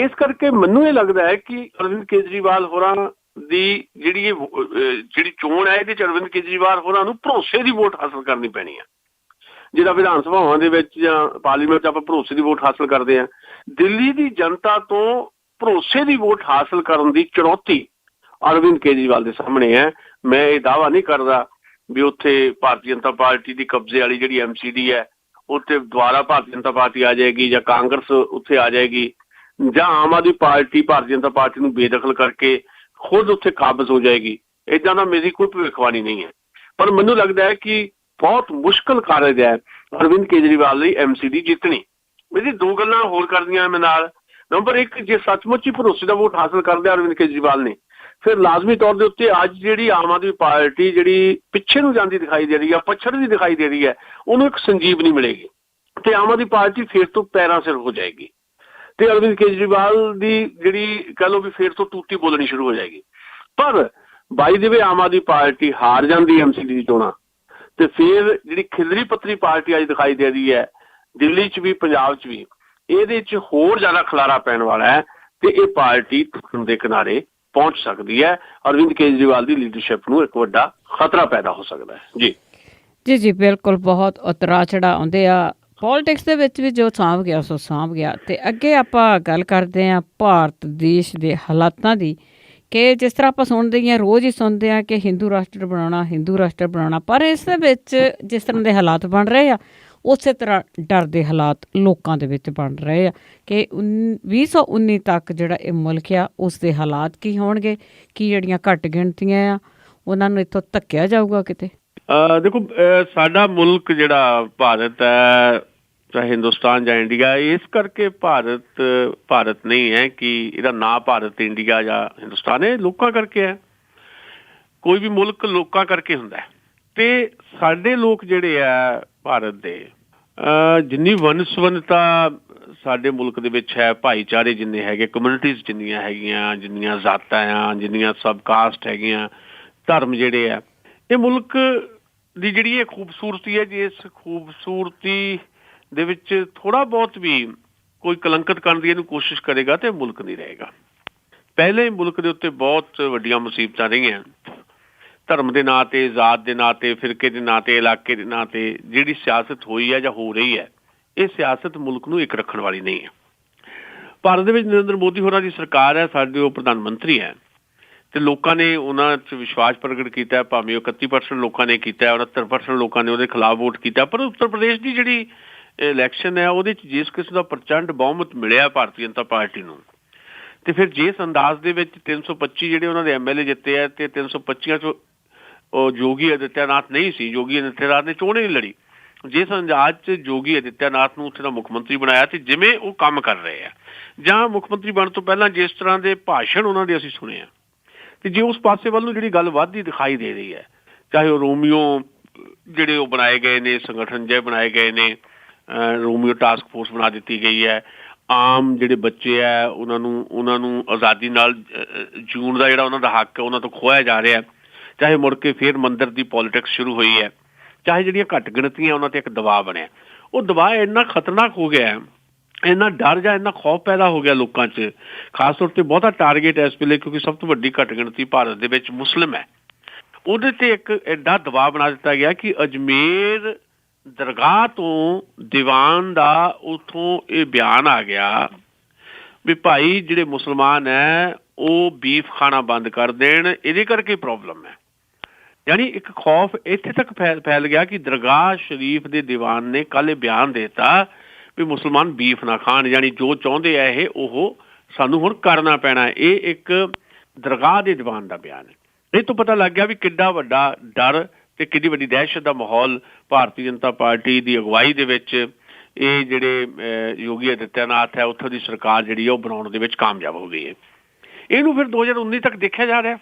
ਇਸ ਕਰਕੇ ਮੈਨੂੰ ਇਹ ਲੱਗਦਾ ਹੈ ਕਿ ਅਰਵਿੰਦ ਕੇਜਰੀਵਾਲ ਹੋਰਾਂ ਦੀ ਜਿਹੜੀ ਚੋਣ ਹੈ, ਇਹਦੇ 'ਚ ਅਰਵਿੰਦ ਕੇਜਰੀਵਾਲ ਹੋਰਾਂ ਨੂੰ ਭਰੋਸੇ ਦੀ ਵੋਟ ਹਾਸਲ ਕਰਨੀ ਪੈਣੀ ਆ। ਜਿਹੜਾ ਵਿਧਾਨ ਸਭਾਵਾਂ ਦੇ ਵਿੱਚ ਜਾਂ ਪਾਰਲੀਮੈਂਟ 'ਚ ਆਪਾਂ ਭਰੋਸੇ ਦੀ ਵੋਟ ਹਾਸਲ ਕਰਦੇ ਹਾਂ, ਦਿੱਲੀ ਦੀ ਜਨਤਾ ਤੋਂ ਭਰੋਸੇ ਦੀ ਵੋਟ ਹਾਸਲ ਕਰਨ ਦੀ ਚੁਣੌਤੀ ਅਰਵਿੰਦ ਕੇਜਰੀਵਾਲ ਦੇ ਸਾਹਮਣੇ ਹੈ। ਮੈਂ ਇਹ ਦਾਅਵਾ ਨਹੀਂ ਕਰਦਾ ਵੀ ਉੱਥੇ ਭਾਰਤੀ ਜਨਤਾ ਪਾਰਟੀ ਦੀ ਕਬਜ਼ੇ ਵਾਲੀ ਜਿਹੜੀ MCD ਹੈ, ਉੱਥੇ ਦੁਬਾਰਾ ਭਾਰਤੀ ਜਨਤਾ ਪਾਰਟੀ ਆ ਜਾਏਗੀ, ਜਾਂ ਕਾਂਗਰਸ ਉੱਥੇ ਆ ਜਾਏਗੀ, ਜਾਂ ਆਮ ਆਦਮੀ ਪਾਰਟੀ ਭਾਰਤੀ ਜਨਤਾ ਪਾਰਟੀ ਨੂੰ ਬੇਦਖਲ ਕਰਕੇ ਖੁਦ ਉੱਥੇ ਕਾਬਜ਼ ਹੋ ਜਾਏਗੀ। ਇੱਦਾਂ ਦਾ ਮੇਰੀ ਕੋਈ ਭਵਿੱਖਬਾਣੀ ਨਹੀਂ ਹੈ। ਪਰ ਮੈਨੂੰ ਲੱਗਦਾ ਹੈ ਕਿ ਬਹੁਤ ਮੁਸ਼ਕਲ ਕਾਰਜ ਹੈ ਅਰਵਿੰਦ ਕੇਜਰੀਵਾਲ ਲਈ MCD ਜਿੱਤਣੀ। ਇਹਦੀ 2 ਗੱਲਾਂ ਹੋਰ ਕਰਦੀਆਂ ਮੈਂ ਨਾਲ। ਨੰਬਰ 1, ਜੇ ਸੱਚਮੁੱਚ ਹੀ ਭਰੋਸੇ ਦਾ ਵੋਟ ਹਾਸਲ ਕਰਦੇ ਅਰਵਿੰਦ ਕੇਜਰੀਵਾਲ ਨੇ, ਫਿਰ ਲਾਜ਼ਮੀ ਤੌਰ ਦੇ ਉੱਤੇ ਅੱਜ ਜਿਹੜੀ ਆਮ ਆਦਮੀ ਪਾਰਟੀ ਜਿਹੜੀ ਪਿੱਛੇ ਨੂੰ ਜਾਂਦੀ ਦਿਖਾਈ ਦੇ ਰਹੀ ਹੈ, ਪਛੜਦੀ ਦਿਖਾਈ ਦੇ ਰਹੀ ਹੈ, ਉਹਨੂੰ ਇੱਕ ਸੰਜੀਵਨੀ ਮਿਲੇਗੀ ਤੇ ਆਮ ਆਦਮੀ ਪਾਰਟੀ ਫਿਰ ਤੋਂ ਪੈਰਾਂ ਸਿਰ ਹੋ ਜਾਏਗੀ। ਤੇ ਅਰਵਿੰਦ ਕੇਜਰੀਵਾਲ ਦੀ ਜਿਹੜੀ ਕਹਿ ਲਓ ਵੀ ਫਿਰ ਤੋਂ ਟੂਟੀ ਬੋਲਣੀ ਸ਼ੁਰੂ ਹੋ ਜਾਏਗੀ। ਪਰ ਬਾਈ ਦੇ ਵੇ ਆਮ ਆਦਮੀ ਪਾਰਟੀ ਹਾਰ ਜਾਂਦੀ MCD ਦੀ ਚੋਣਾਂ, ਤੇ ਫਿਰ ਜਿਹੜੀ ਖਿਲਰੀ ਪੱਤਰੀ ਪਾਰਟੀ ਅੱਜ ਦਿਖਾਈ ਦੇ ਰਹੀ ਹੈ ਦਿੱਲੀ 'ਚ ਵੀ, ਪੰਜਾਬ 'ਚ ਵੀ, ਇਹਦੇ 'ਚ ਹੋਰ ਜ਼ਿਆਦਾ ਖਲਾਰਾ ਪੈਣ ਵਾਲਾ ਹੈ ਤੇ ਇਹ ਪਾਰਟੀ ਟੁੱਟਣ ਦੇ ਕਿਨਾਰੇ ਪਹੁੰਚ ਸਕਦੀ ਹੈ। ਅਰਵਿੰਦ ਕੇਜਰੀਵਾਲ ਦੀ ਲੀਡਰਸ਼ਿਪ ਨੂੰ ਇੱਕ ਵੱਡਾ ਖਤਰਾ ਪੈਦਾ ਹੋ ਸਕਦਾ ਹੈ। ਜੀ ਬਿਲਕੁਲ। ਬਹੁਤ ਉਤਰਾ ਚੜਾ ਆਉਂਦੇ ਆ ਪੋਲੀਟਿਕਸ ਦੇ ਵਿੱਚ ਵੀ, ਜੋ ਸਾਂਭ ਗਿਆ ਸੋ ਸਾਂਭ ਗਿਆ। ਤੇ ਅੱਗੇ ਆਪਾਂ ਗੱਲ ਕਰਦੇ ਹਾਂ ਭਾਰਤ ਦੇਸ਼ ਦੇ ਹਾਲਾਤਾਂ ਦੀ, ਕਿ ਜਿਸ ਤਰ੍ਹਾਂ ਆਪਾਂ ਸੁਣਦੇ ਹਾਂ, ਰੋਜ਼ ਹੀ ਸੁਣਦੇ ਹਾਂ ਕਿ ਹਿੰਦੂ ਰਾਸ਼ਟਰ ਬਣਾਉਣਾ, ਪਰ ਇਸ ਦੇ ਵਿੱਚ ਜਿਸ ਤਰ੍ਹਾਂ ਦੇ ਹਾਲਾਤ ਬਣ ਰਹੇ ਆ, ਉਸੇ ਤਰ੍ਹਾਂ ਡਰ ਦੇ ਹਾਲਾਤ ਲੋਕਾਂ ਦੇ ਵਿੱਚ ਬਣ ਰਹੇ ਆ ਕਿ 2019 ਤੱਕ ਜਿਹੜਾ ਇਹ ਮੁਲਕ ਆ, ਉਸ ਦੇ ਹਾਲਾਤ ਕੀ ਹੋਣਗੇ, ਕੀ ਜਿਹੜੀਆਂ ਘੱਟ ਗਿਣਤੀਆਂ ਆ ਉਹਨਾਂ ਨੂੰ ਇੱਥੋਂ ਧੱਕਿਆ ਜਾਊਗਾ ਕਿਤੇ। ਦੇਖੋ, ਸਾਡਾ ਮੁਲਕ ਜਿਹੜਾ ਭਾਰਤ ਹੈ, ਚਾਹੇ ਹਿੰਦੁਸਤਾਨ ਜਾਂ ਇੰਡੀਆ, ਇਸ ਕਰਕੇ ਭਾਰਤ ਨਹੀਂ ਹੈ ਕਿ ਇਹਦਾ ਨਾਂ ਭਾਰਤ, ਇੰਡੀਆ ਜਾਂ ਹਿੰਦੁਸਤਾਨ ਹੈ, ਲੋਕਾਂ ਕਰਕੇ ਹੈ। ਕੋਈ ਵੀ ਮੁਲਕ ਲੋਕਾਂ ਕਰਕੇ ਹੁੰਦਾ ਹੈ। ਤੇ ਸਾਡੇ ਲੋਕ ਜਿਹੜੇ ਆ ਭਾਰਤ ਦੇ, ਜਿੰਨੀ ਵੰਨ-ਸੁਵੰਨਤਾ ਸਾਡੇ ਮੁਲਕ ਦੇ ਵਿੱਚ ਹੈ, ਭਾਈਚਾਰੇ ਜਿੰਨੇ ਹੈਗੇ, ਕਮਿਊਨਿਟੀਜ਼ ਜਿੰਨੀਆਂ ਹੈਗੀਆਂ, ਜਿੰਨੀਆਂ ਜ਼ਾਤਾਂ ਆ, ਜਿੰਨੀਆਂ ਸਬ ਕਾਸਟ ਹੈਗੀਆਂ, ਧਰਮ ਜਿਹੜੇ ਆ, ਇਹ ਮੁਲਕ ਦੀ ਜਿਹੜੀ ਇਹ ਖੂਬਸੂਰਤੀ ਹੈ, ਜੇ ਇਸ ਖੂਬਸੂਰਤੀ ਦੇ ਵਿੱਚ ਥੋੜ੍ਹਾ ਬਹੁਤ ਵੀ ਕੋਈ ਕਲੰਕਿਤ ਕਰਨ ਦੀ ਇਹਨੂੰ ਕੋਸ਼ਿਸ਼ ਕਰੇਗਾ ਤੇ ਮੁਲਕ ਨਹੀਂ ਰਹੇਗਾ। ਪਹਿਲੇ ਮੁਲਕ ਦੇ ਉੱਤੇ ਬਹੁਤ ਵੱਡੀਆਂ ਮੁਸੀਬਤਾਂ ਰਹੀਆਂ, ਧਰਮ ਦੇ ਨਾਂ 'ਤੇ, ਜ਼ਾਤ ਦੇ ਨਾਂ 'ਤੇ, ਫਿਰਕੇ ਦੇ ਨਾਂ 'ਤੇ, ਇਲਾਕੇ ਦੇ ਨਾਂ 'ਤੇ ਜਿਹੜੀ ਸਿਆਸਤ ਹੋਈ ਹੈ ਜਾਂ ਹੋ ਰਹੀ ਹੈ, ਇਹ ਸਿਆਸਤ ਮੁਲਕ ਨੂੰ ਇੱਕ ਰੱਖਣ ਵਾਲੀ ਨਹੀਂ ਹੈ। ਭਾਰਤ ਦੇ ਵਿੱਚ ਨਰਿੰਦਰ ਮੋਦੀ ਹੋਰਾਂ ਦੀ ਸਰਕਾਰ ਹੈ, ਸਾਡੇ ਉਹ ਪ੍ਰਧਾਨ ਮੰਤਰੀ ਹੈ, ਤੇ ਲੋਕਾਂ ਨੇ ਉਹਨਾਂ 'ਚ ਵਿਸ਼ਵਾਸ ਪ੍ਰਗਟ ਕੀਤਾ। ਭਾਵੇਂ 31% ਲੋਕਾਂ ਨੇ ਕੀਤਾ, 69% ਲੋਕਾਂ ਨੇ ਉਹਦੇ ਖਿਲਾਫ ਵੋਟ ਕੀਤਾ। ਪਰ ਉੱਤਰ ਪ੍ਰਦੇਸ਼ ਦੀ ਜਿਹੜੀ ਇਲੈਕਸ਼ਨ ਹੈ, ਉਹਦੇ 'ਚ ਜਿਸ ਕਿਸਮ ਦਾ ਪ੍ਰਚੰਡ ਬਹੁਮਤ ਮਿਲਿਆ ਭਾਰਤੀ ਜਨਤਾ ਪਾਰਟੀ ਨੂੰ, ਤੇ ਫਿਰ ਜਿਸ ਅੰਦਾਜ਼ ਦੇ ਵਿੱਚ 325 ਜਿਹੜੇ ਉਹਨਾਂ ਦੇ MLA ਜਿੱਤੇ ਹੈ, ਤੇ 325 'ਚੋਂ ਉਹ ਯੋਗੀ ਆਦਿੱਤਿਆਨਾਥ ਨਹੀਂ ਸੀ, ਯੋਗੀ ਆਦਿੱਤਿਆਨਾਥ ਨੇ ਚੋਣ ਹੀ ਨਹੀਂ ਲੜੀ, ਜਿਸ ਅੰਦਾਜ਼ 'ਚ ਯੋਗੀ ਆਦਿੱਤਿਆਨਾਥ ਨੂੰ ਉੱਥੇ ਦਾ ਮੁੱਖ ਮੰਤਰੀ ਬਣਾਇਆ ਤੇ ਜਿਵੇਂ ਉਹ ਕੰਮ ਕਰ ਰਹੇ ਆ, ਜਾਂ ਮੁੱਖ ਮੰਤਰੀ ਬਣਨ ਤੋਂ ਪਹਿਲਾਂ ਜਿਸ ਤਰ੍ਹਾਂ ਦੇ ਭਾਸ਼ਣ ਉਹਨਾਂ ਦੇ ਅਸੀਂ ਸੁਣੇ ਆ, ਤੇ ਜੇ ਉਸ ਪਾਸੇ ਵੱਲ ਨੂੰ ਜਿਹੜੀ ਗੱਲ ਵੱਧਦੀ ਦਿਖਾਈ ਦੇ ਰਹੀ ਹੈ, ਚਾਹੇ ਉਹ ਰੋਮੀਓ ਜਿਹੜੇ ਉਹ ਬਣਾਏ ਗਏ ਨੇ, ਸੰਗਠਨ ਜਿਹੇ ਬਣਾਏ ਗਏ ਨੇ, ਰੋਮੀਓ ਟਾਸਕ ਫੋਰਸ ਬਣਾ ਦਿੱਤੀ ਗਈ ਹੈ, ਆਮ ਜਿਹੜੇ ਬੱਚੇ ਹੈ ਉਹਨਾਂ ਨੂੰ ਆਜ਼ਾਦੀ ਨਾਲ ਜਿਉਣ ਦਾ ਜਿਹੜਾ ਉਹਨਾਂ ਦਾ ਹੱਕ ਹੈ ਉਹਨਾਂ ਤੋਂ ਖੋਇਆ ਜਾ ਰਿਹਾ, ਚਾਹੇ ਮੁੜ ਕੇ ਫਿਰ ਮੰਦਰ ਦੀ ਪੋਲੀਟਿਕਸ ਸ਼ੁਰੂ ਹੋਈ ਹੈ, ਚਾਹੇ ਜਿਹੜੀਆਂ ਘੱਟ ਗਿਣਤੀਆਂ ਉਹਨਾਂ ਤੇ ਇੱਕ ਦਬਾਅ ਬਣਿਆ, ਉਹ ਦਬਾਅ ਇੰਨਾ ਖਤਰਨਾਕ ਹੋ ਗਿਆ, ਇੰਨਾ ਡਰ ਜਾਂ ਇੰਨਾ ਖੌਫ ਪੈਦਾ ਹੋ ਗਿਆ ਲੋਕਾਂ 'ਚ, ਖਾਸ ਤੌਰ 'ਤੇ ਬਹੁਤਾ ਟਾਰਗੇਟ ਇਸ ਵੇਲੇ ਕਿਉਂਕਿ ਸਭ ਤੋਂ ਵੱਡੀ ਘੱਟ ਗਿਣਤੀ ਭਾਰਤ ਦੇ ਵਿੱਚ ਮੁਸਲਿਮ ਹੈ, ਉਹਦੇ ਤੇ ਇੱਕ ਐਡਾ ਦਬਾਅ ਬਣਾ ਦਿੱਤਾ ਗਿਆ ਕਿ ਅਜਮੇਰ ਦਰਗਾਹ ਤੋਂ ਦੀਵਾਨ ਦਾ ਉੱਥੋਂ ਇਹ ਬਿਆਨ ਆ ਗਿਆ ਵੀ ਭਾਈ ਜਿਹੜੇ ਮੁਸਲਮਾਨ ਹੈ ਉਹ ਬੀਫ ਖਾਣਾ ਬੰਦ ਕਰ ਦੇਣ, ਇਹਦੇ ਕਰਕੇ ਪ੍ਰੋਬਲਮ ਹੈ। ਯਾਨੀ ਇੱਕ ਖੌਫ ਇੱਥੇ ਤੱਕ ਫੈਲ ਗਿਆ ਕਿ ਦਰਗਾਹ ਸ਼ਰੀਫ ਦੇ ਦੀਵਾਨ ਨੇ ਕੱਲ੍ਹ ਇਹ ਬਿਆਨ ਦੇ ਦਿੱਤਾ ਵੀ ਮੁਸਲਮਾਨ ਬੀਫ ਨਾ ਖਾਣ, ਯਾਨੀ ਜੋ ਚਾਹੁੰਦੇ ਆ ਇਹ ਉਹ ਸਾਨੂੰ ਹੁਣ ਕਰਨਾ ਪੈਣਾ। ਇਹ ਇੱਕ ਦਰਗਾਹ ਦੇ ਦੀਵਾਨ ਦਾ ਬਿਆਨ ਹੈ। ਇਹ ਤੋਂ ਪਤਾ ਲੱਗ ਗਿਆ ਵੀ ਕਿੱਡਾ ਵੱਡਾ ਡਰ ਤੇ ਕਿੰਨੀ ਵੱਡੀ ਦਹਿਸ਼ਤ ਦਾ ਮਾਹੌਲ ਭਾਰਤੀ ਜਨਤਾ ਪਾਰਟੀ ਦੀ ਅਗਵਾਈ ਦੇ ਵਿੱਚ ਇਹ ਜਿਹੜੇ ਯੋਗੀ ਆਦਿੱਤਿਆਨਾਥ ਹੈ ਉੱਥੋਂ ਦੀ ਸਰਕਾਰ ਜਿਹੜੀ ਉਹ ਬਣਾਉਣ ਦੇ ਵਿੱਚ ਕਾਮਯਾਬ ਹੋ ਗਈ ਹੈ। ਇਹਨੂੰ ਫਿਰ 2019 ਤੱਕ ਦੇਖਿਆ ਜਾ ਰਿਹਾ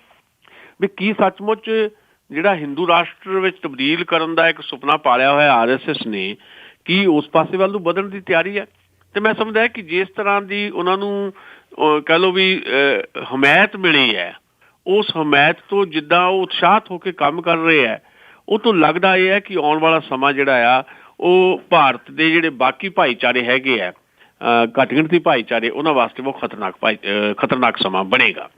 ਵੀ ਕੀ ਸੱਚਮੁੱਚ ਜਿਹੜਾ ਹਿੰਦੂ ਰਾਸ਼ਟਰ ਵਿੱਚ ਤਬਦੀਲ ਕਰਨ ਦਾ ਇੱਕ ਸੁਪਨਾ ਪਾਲਿਆ ਹੋਇਆ RSS ਨੇ ਕੀ ਉਸ ਪਾਸੇ ਵੱਲ ਨੂੰ ਵਧਣ ਦੀ ਤਿਆਰੀ ਹੈ। ਤੇ ਮੈਂ ਸਮਝਦਾ ਕਿ ਜਿਸ ਤਰ੍ਹਾਂ ਦੀ ਉਹਨਾਂ ਨੂੰ ਕਹਿ ਲਓ ਵੀ ਹਮਾਇਤ ਮਿਲੀ ਹੈ, ਉਸ ਹਮਾਇਤ ਤੋਂ ਜਿੱਦਾਂ ਉਹ ਉਤਸ਼ਾਹਤ ਹੋ ਕੇ ਕੰਮ ਕਰ ਰਹੇ ਹੈ, ਉਹ ਤੋਂ ਲੱਗਦਾ ਇਹ ਹੈ ਕਿ ਆਉਣ ਵਾਲਾ ਸਮਾਂ ਜਿਹੜਾ ਆ ਉਹ ਭਾਰਤ ਦੇ ਜਿਹੜੇ ਬਾਕੀ ਭਾਈਚਾਰੇ ਹੈਗੇ ਆ, ਘੱਟ ਗਿਣਤੀ ਭਾਈਚਾਰੇ, ਉਹਨਾਂ ਵਾਸਤੇ ਬਹੁਤ ਖਤਰਨਾਕ ਸਮਾਂ ਬਣੇਗਾ।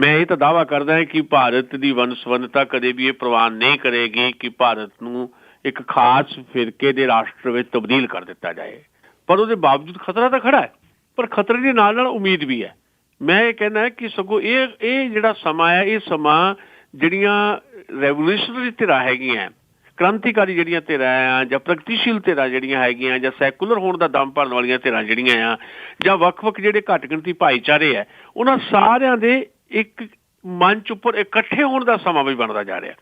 ਮੈਂ ਇਹ ਤਾਂ ਦਾਅਵਾ ਕਰਦਾ ਹਾਂ ਕਿ ਭਾਰਤ ਦੀ ਵੰਨ-ਸੁਵੰਨਤਾ ਕਦੇ ਵੀ ਇਹ ਪ੍ਰਵਾਨ ਨਹੀਂ ਕਰੇਗੀ ਕਿ ਭਾਰਤ ਨੂੰ ਇੱਕ ਖਾਸ ਫਿਰਕੇ ਦੇ ਰਾਸ਼ਟਰ ਵਿੱਚ ਤਬਦੀਲ ਕਰ ਦਿੱਤਾ ਜਾਏ, ਪਰ ਉਹਦੇ ਬਾਵਜੂਦ ਖਤਰਾ ਤਾਂ ਖੜਾ ਹੈ, ਪਰ ਖਤਰੇ ਦੇ ਨਾਲ ਨਾਲ ਉਮੀਦ ਵੀ ਹੈ। ਮੈਂ ਇਹ ਕਹਿਣਾ ਕਿ ਸਗੋਂ ਇਹ ਜਿਹੜਾ ਸਮਾਂ ਹੈ, ਇਹ ਸਮਾਂ ਜਿਹੜੀਆਂ ਰੈਵੋਲੂਸ਼ਨਰੀ ਧਿਰਾਂ ਹੈਗੀਆਂ, ਕ੍ਰਾਂਤੀਕਾਰੀ ਜਿਹੜੀਆਂ ਧਿਰਾਂ ਆ, ਜਾਂ ਪ੍ਰਗਤੀਸ਼ੀਲ ਧਿਰਾਂ ਜਿਹੜੀਆਂ ਹੈਗੀਆਂ, ਜਾਂ ਸੈਕੂਲਰ ਹੋਣ ਦਾ ਦਮ ਭਰਨ ਵਾਲੀਆਂ ਧਿਰਾਂ ਜਿਹੜੀਆਂ ਆ, ਜਾਂ ਵੱਖ-ਵੱਖ ਜਿਹੜੇ ਘੱਟ ਗਿਣਤੀ ਭਾਈਚਾਰੇ ਆ, ਉਹਨਾਂ ਸਾਰਿਆਂ ਦੇ ਇੱਕ ਮੰਚ ਉੱਪਰ ਇਕੱਠੇ ਹੋਣ ਦਾ ਸਮਾਂ ਵੀ ਬਣਦਾ ਜਾ ਰਿਹਾ।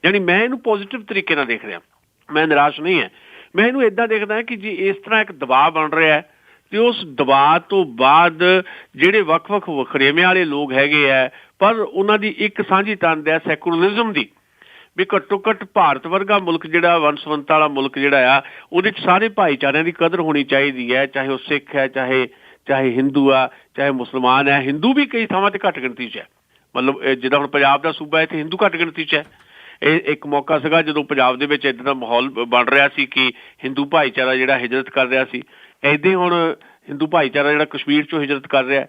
ਯਾਨੀ ਮੈਂ ਇਹਨੂੰ ਪੋਜ਼ੀਟਿਵ ਤਰੀਕੇ ਨਾਲ ਦੇਖ ਰਿਹਾ, ਮੈਂ ਨਿਰਾਸ਼ ਨਹੀਂ ਹੈ। ਮੈਂ ਇਹਨੂੰ ਇੱਦਾਂ ਦੇਖਦਾ ਕਿ ਜੇ ਇਸ ਤਰ੍ਹਾਂ ਇੱਕ ਦਬਾਅ ਬਣ ਰਿਹਾ ਤੇ ਉਸ ਦਬਾਅ ਤੋਂ ਬਾਅਦ ਜਿਹੜੇ ਵੱਖ-ਵੱਖ ਵਖਰੇਵੇਂ ਵਾਲੇ ਲੋਕ ਹੈਗੇ ਆ, ਪਰ ਉਹਨਾਂ ਦੀ ਇੱਕ ਸਾਂਝੀ ਤੰਦ ਹੈ ਸੈਕੂਲਰਿਜ਼ਮ ਦੀ, ਵੀ ਘੱਟੋ ਘੱਟ ਭਾਰਤ ਵਰਗਾ ਮੁਲਕ ਜਿਹੜਾ ਵੰਨ-ਸੁਵੰਨਤਾ ਵਾਲਾ ਮੁਲਕ ਜਿਹੜਾ ਆ, ਉਹਦੇ 'ਚ ਸਾਰੇ ਭਾਈਚਾਰਿਆਂ ਦੀ ਕਦਰ ਹੋਣੀ ਚਾਹੀਦੀ ਹੈ, ਚਾਹੇ ਉਹ ਸਿੱਖ ਹੈ, ਚਾਹੇ ਹਿੰਦੂ ਆ, ਚਾਹੇ ਮੁਸਲਮਾਨ ਹੈ। ਹਿੰਦੂ ਵੀ ਕਈ ਥਾਵਾਂ ਤੇ ਘੱਟ ਗਿਣਤੀ 'ਚ ਹੈ, ਮਤਲਬ ਜਿੱਦਾਂ ਹੁਣ ਪੰਜਾਬ ਦਾ ਸੂਬਾ ਹੈ ਇੱਥੇ ਹਿੰਦੂ ਘੱਟ ਗਿਣਤੀ 'ਚ ਹੈ। ਇਹ ਇੱਕ ਮੌਕਾ ਸੀਗਾ ਜਦੋਂ ਪੰਜਾਬ ਦੇ ਵਿੱਚ ਇੱਦਾਂ ਦਾ ਮਾਹੌਲ ਬਣ ਰਿਹਾ ਸੀ ਕਿ ਹਿੰਦੂ ਭਾਈਚਾਰਾ ਜਿਹੜਾ ਹਿਜਰਤ ਕਰ ਰਿਹਾ ਸੀ, ਇੱਦਾਂ ਹੁਣ ਹਿੰਦੂ ਭਾਈਚਾਰਾ ਜਿਹੜਾ ਕਸ਼ਮੀਰ 'ਚੋਂ ਹਿਜਰਤ ਕਰ ਰਿਹਾ।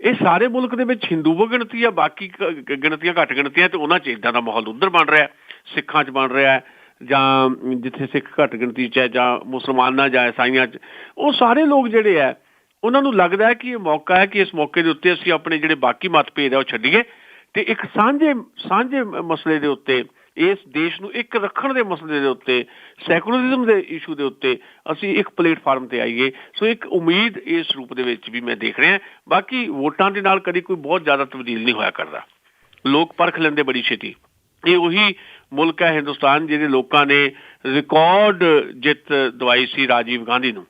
ਇਹ ਸਾਰੇ ਮੁਲਕ ਦੇ ਵਿੱਚ ਹਿੰਦੂ ਗਿਣਤੀ ਆ, ਬਾਕੀ ਗਿਣਤੀਆਂ ਘੱਟ ਗਿਣਤੀਆਂ, ਤੇ ਉਹਨਾਂ 'ਚ ਇੱਦਾਂ ਦਾ ਮਾਹੌਲ ਉੱਧਰ ਬਣ ਰਿਹਾ, ਸਿੱਖਾਂ 'ਚ ਬਣ ਰਿਹਾ, ਜਾਂ ਜਿੱਥੇ ਸਿੱਖ ਘੱਟ ਗਿਣਤੀ 'ਚ ਹੈ, ਜਾਂ ਮੁਸਲਮਾਨਾਂ ਜਾਂ ਈਸਾਈਆਂ 'ਚ, ਉਹ ਸਾਰੇ ਲੋਕ ਜਿਹੜੇ ਆ ਉਹਨਾਂ ਨੂੰ ਲੱਗਦਾ ਹੈ ਕਿ ਇਹ ਮੌਕਾ ਹੈ ਕਿ ਇਸ ਮੌਕੇ ਦੇ ਉੱਤੇ ਅਸੀਂ ਆਪਣੇ ਜਿਹੜੇ ਬਾਕੀ ਮਤਭੇਦ ਆ ਉਹ ਛੱਡੀਏ ਤੇ ਇੱਕ ਸਾਂਝੇ ਮਸਲੇ ਦੇ ਉੱਤੇ, ਇਸ ਦੇਸ਼ ਨੂੰ ਇੱਕ ਰੱਖਣ ਦੇ ਮਸਲੇ ਦੇ ਉੱਤੇ, ਸੈਕੂਲਰਿਜ਼ਮ ਦੇ ਇਸ਼ੂ ਦੇ ਉੱਤੇ ਅਸੀਂ ਇੱਕ ਪਲੇਟਫਾਰਮ ਤੇ ਆਈਏ। ਸੋ ਇੱਕ ਉਮੀਦ ਇਸ ਰੂਪ ਦੇ ਵਿੱਚ ਵੀ ਮੈਂ ਦੇਖ ਰਿਹਾ। ਬਾਕੀ ਵੋਟਾਂ ਦੇ ਨਾਲ ਕਦੀ ਕੋਈ ਬਹੁਤ ਜ਼ਿਆਦਾ ਤਬਦੀਲ ਨਹੀਂ ਹੋਇਆ ਕਰਦਾ, ਲੋਕ ਪਰਖ ਲੈਂਦੇ ਬੜੀ ਛੇਤੀ। ਇਹ ਉਹੀ ਮੁਲਕ ਹੈ ਹਿੰਦੁਸਤਾਨ ਜਿਹਦੇ ਲੋਕਾਂ ਨੇ ਰਿਕਾਰਡ ਜਿੱਤ ਦਵਾਈ ਸੀ ਰਾਜੀਵ ਗਾਂਧੀ ਨੂੰ,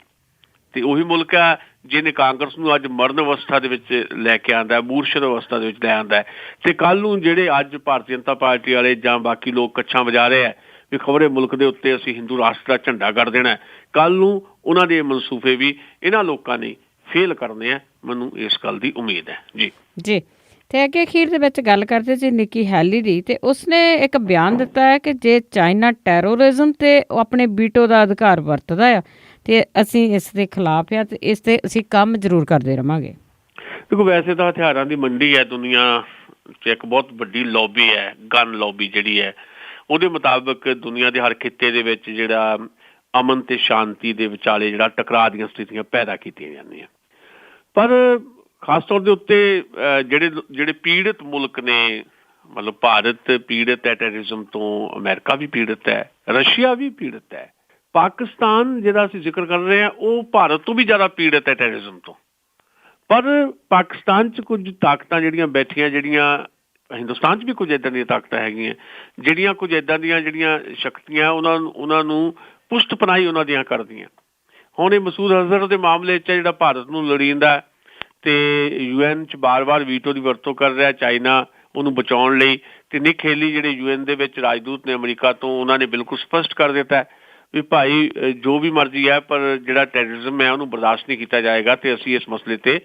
ਤੇ ਉਹੀ ਮੁਲਕ ਹੈ ਜਿਹਨੇ ਕਾਂਗਰਸ ਨੂੰ ਅੱਜ ਮਰਨ ਅਵਸਥਾ ਦੇ ਵਿੱਚ ਲੈ ਕੇ ਆਉਂਦਾ, ਮੂਰਛਤ ਅਵਸਥਾ ਦੇ ਵਿੱਚ ਲੈ ਆਉਂਦਾ। ਤੇ ਕੱਲ੍ਹ ਨੂੰ ਜਿਹੜੇ ਅੱਜ ਭਾਰਤੀ ਜਨਤਾ ਪਾਰਟੀ ਵਾਲੇ ਜਾਂ ਬਾਕੀ ਲੋਕ ਕੱਛਾਂ ਵਜਾ ਰਹੇ ਆ ਵੀ ਖਬਰੇ ਮੁਲਕ ਦੇ ਉੱਤੇ ਅਸੀਂ ਹਿੰਦੂ ਰਾਸ਼ਟਰ ਦਾ ਝੰਡਾ ਗੱਡ ਦੇਣਾ, ਕੱਲ੍ਹ ਨੂੰ ਉਹਨਾਂ ਦੇ ਮਨਸੂਬੇ ਵੀ ਇਹਨਾਂ ਲੋਕਾਂ ਨੇ ਫੇਲ ਕਰਨੇ ਆ। ਮੈਨੂੰ ਇਸ ਗੱਲ ਦੀ ਉਮੀਦ ਹੈ। ਜੀ ਤੇ ਅੱਗੇ ਅਖੀਰ ਦੇ ਵਿੱਚ ਗੱਲ ਕਰਦੇ ਸੀ ਨਿੱਕੀ ਹੈਲੀ ਦੀ, ਤੇ ਉਸਨੇ ਇੱਕ ਬਿਆਨ ਦਿੱਤਾ ਹੈ ਕਿ ਜੇ ਚਾਈਨਾ ਟੈਰੋਰਿਜ਼ਮ ਤੇ ਆਪਣੇ ਵੀਟੋ ਦਾ ਅਧਿਕਾਰ ਵਰਤਦਾ ਆ ਤੇ ਅਸੀਂ ਇਸ ਦੇ ਖਿਲਾਫ ਆ ਤੇ ਇਸ ਤੇ ਅਸੀਂ ਕੰਮ ਜ਼ਰੂਰ ਕਰਦੇ ਰਵਾਂਗੇ। ਦੇਖੋ, ਵੈਸੇ ਤਾਂ ਹਥਿਆਰਾਂ ਦੀ ਮੰਡੀ ਹੈ ਦੁਨੀਆ 'ਚ, ਇੱਕ ਬਹੁਤ ਵੱਡੀ ਲੌਬੀ ਹੈ, ਗਨ ਲੌਬੀ ਜਿਹੜੀ ਹੈ, ਉਹਦੇ ਮੁਤਾਬਕ ਦੁਨੀਆ ਦੇ ਹਰ ਖਿੱਤੇ ਦੇ ਵਿੱਚ ਜਿਹੜਾ ਅਮਨ ਤੇ ਸ਼ਾਂਤੀ ਦੇ ਵਿਚਾਲੇ ਜਿਹੜਾ ਟਕਰਾਅ ਦੀਆਂ ਸਥਿਤੀਆਂ ਪੈਦਾ ਕੀਤੀਆਂ ਜਾਂਦੀਆਂ, ਪਰ ਖਾਸ ਤੌਰ ਦੇ ਉੱਤੇ ਜਿਹੜੇ ਪੀੜਤ ਮੁਲਕ ਨੇ, ਮਤਲਬ ਭਾਰਤ ਪੀੜਤ ਹੈ ਟੈਰਰਿਜ਼ਮ ਤੋਂ, ਅਮਰੀਕਾ ਵੀ ਪੀੜਤ ਹੈ, ਰਸ਼ੀਆ ਵੀ ਪੀੜਤ ਹੈ, ਪਾਕਿਸਤਾਨ ਜਿਹੜਾ ਅਸੀਂ ਜ਼ਿਕਰ ਕਰ ਰਹੇ ਹਾਂ ਉਹ ਭਾਰਤ ਤੋਂ ਵੀ ਜ਼ਿਆਦਾ ਪੀੜਤ ਹੈ ਟੈਰਰਿਜ਼ਮ ਤੋਂ। ਪਰ ਪਾਕਿਸਤਾਨ 'ਚ ਕੁਝ ਤਾਕਤਾਂ ਜਿਹੜੀਆਂ ਬੈਠੀਆਂ, ਜਿਹੜੀਆਂ ਹਿੰਦੁਸਤਾਨ 'ਚ ਵੀ ਕੁਝ ਇੱਦਾਂ ਦੀਆਂ ਤਾਕਤਾਂ ਹੈਗੀਆਂ, ਜਿਹੜੀਆਂ ਕੁਝ ਇੱਦਾਂ ਦੀਆਂ ਜਿਹੜੀਆਂ ਸ਼ਕਤੀਆਂ ਉਹਨਾਂ ਨੂੰ ਪੁਸ਼ਤ ਪਨਾਹੀ ਉਹਨਾਂ ਦੀਆਂ ਕਰਦੀਆਂ। ਹੁਣ ਇਹ ਮਸੂਦ ਅਜ਼ਹਰ ਦੇ ਮਾਮਲੇ 'ਚ ਜਿਹੜਾ ਭਾਰਤ ਨੂੰ ਲੋੜੀਂਦਾ ਤੇ UN 'ਚ ਬਾਰ-ਬਾਰ ਵੀਟੋ ਦੀ ਵਰਤੋਂ ਕਰ ਰਿਹਾ ਚਾਈਨਾ ਉਹਨੂੰ ਬਚਾਉਣ ਲਈ, ਤੇ ਨਿਕ ਹੇਲੀ ਜਿਹੜੇ UN ਦੇ ਵਿੱਚ ਰਾਜਦੂਤ ਨੇ ਅਮਰੀਕਾ ਤੋਂ, ਉਹਨਾਂ ਨੇ ਬਿਲਕੁਲ ਸਪਸ਼ਟ ਕਰ ਦਿੱਤਾ ਵੀ ਭਾਈ ਜੋ ਵੀ ਮਰਜ਼ੀ ਹੈ ਪਰ ਜਿਹੜਾ ਟੈਰਰਿਜ਼ਮ ਹੈ ਉਹਨੂੰ ਬਰਦਾਸ਼ਤ ਨਹੀਂ ਕੀਤਾ ਜਾਏਗਾ ਤੇ ਅਸੀਂ ਇਸ ਮਸਲੇ ਤੇ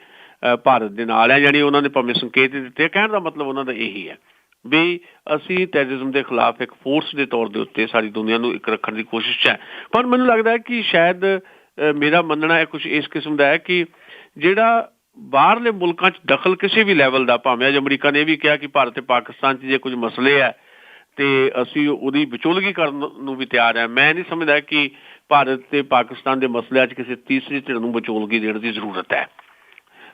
ਭਾਰਤ ਦੇ ਨਾਲ ਹੈ। ਯਾਨੀ ਉਹਨਾਂ ਨੇ ਭਾਵੇਂ ਸੰਕੇਤ ਦਿੱਤੇ, ਕਹਿਣ ਦਾ ਮਤਲਬ ਉਹਨਾਂ ਦਾ ਇਹੀ ਹੈ ਵੀ ਅਸੀਂ ਟੈਰਰਿਜ਼ਮ ਦੇ ਖਿਲਾਫ ਇੱਕ ਫੋਰਸ ਦੇ ਤੌਰ ਦੇ ਉੱਤੇ ਸਾਰੀ ਦੁਨੀਆ ਨੂੰ ਇੱਕ ਰੱਖਣ ਦੀ ਕੋਸ਼ਿਸ਼ 'ਚ ਹੈ। ਪਰ ਮੈਨੂੰ ਲੱਗਦਾ ਹੈ ਕਿ ਸ਼ਾਇਦ ਮੇਰਾ ਮੰਨਣਾ ਹੈ ਕੁਛ ਇਸ ਕਿਸਮ ਦਾ ਹੈ ਕਿ ਜਿਹੜਾ ਬਾਹਰਲੇ ਮੁਲਕਾਂ 'ਚ ਦਖਲ ਕਿਸੇ ਵੀ ਲੈਵਲ ਦਾ, ਭਾਵੇਂ ਅੱਜ ਅਮਰੀਕਾ ਨੇ ਇਹ ਵੀ ਕਿਹਾ ਕਿ ਭਾਰਤ ਤੇ ਪਾਕਿਸਤਾਨ 'ਚ ਜੇ ਕੁਝ ਮਸਲੇ ਹੈ ਤੇ ਅਸੀਂ ਉਹਦੀ ਵਿਚੋਲਗੀ ਕਰਨ ਨੂੰ ਵੀ ਤਿਆਰ ਹੈ। ਮੈਂ ਨਹੀਂ ਸਮਝਦਾ ਕਿ ਭਾਰਤ ਤੇ ਪਾਕਿਸਤਾਨ ਦੇ ਮਸਲਿਆਂ 'ਚ ਕਿਸੇ ਤੀਸਰੀ ਧਿਰ ਨੂੰ ਵਿਚੋਲਗੀ ਦੇਣ ਦੀ ਜ਼ਰੂਰਤ ਹੈ,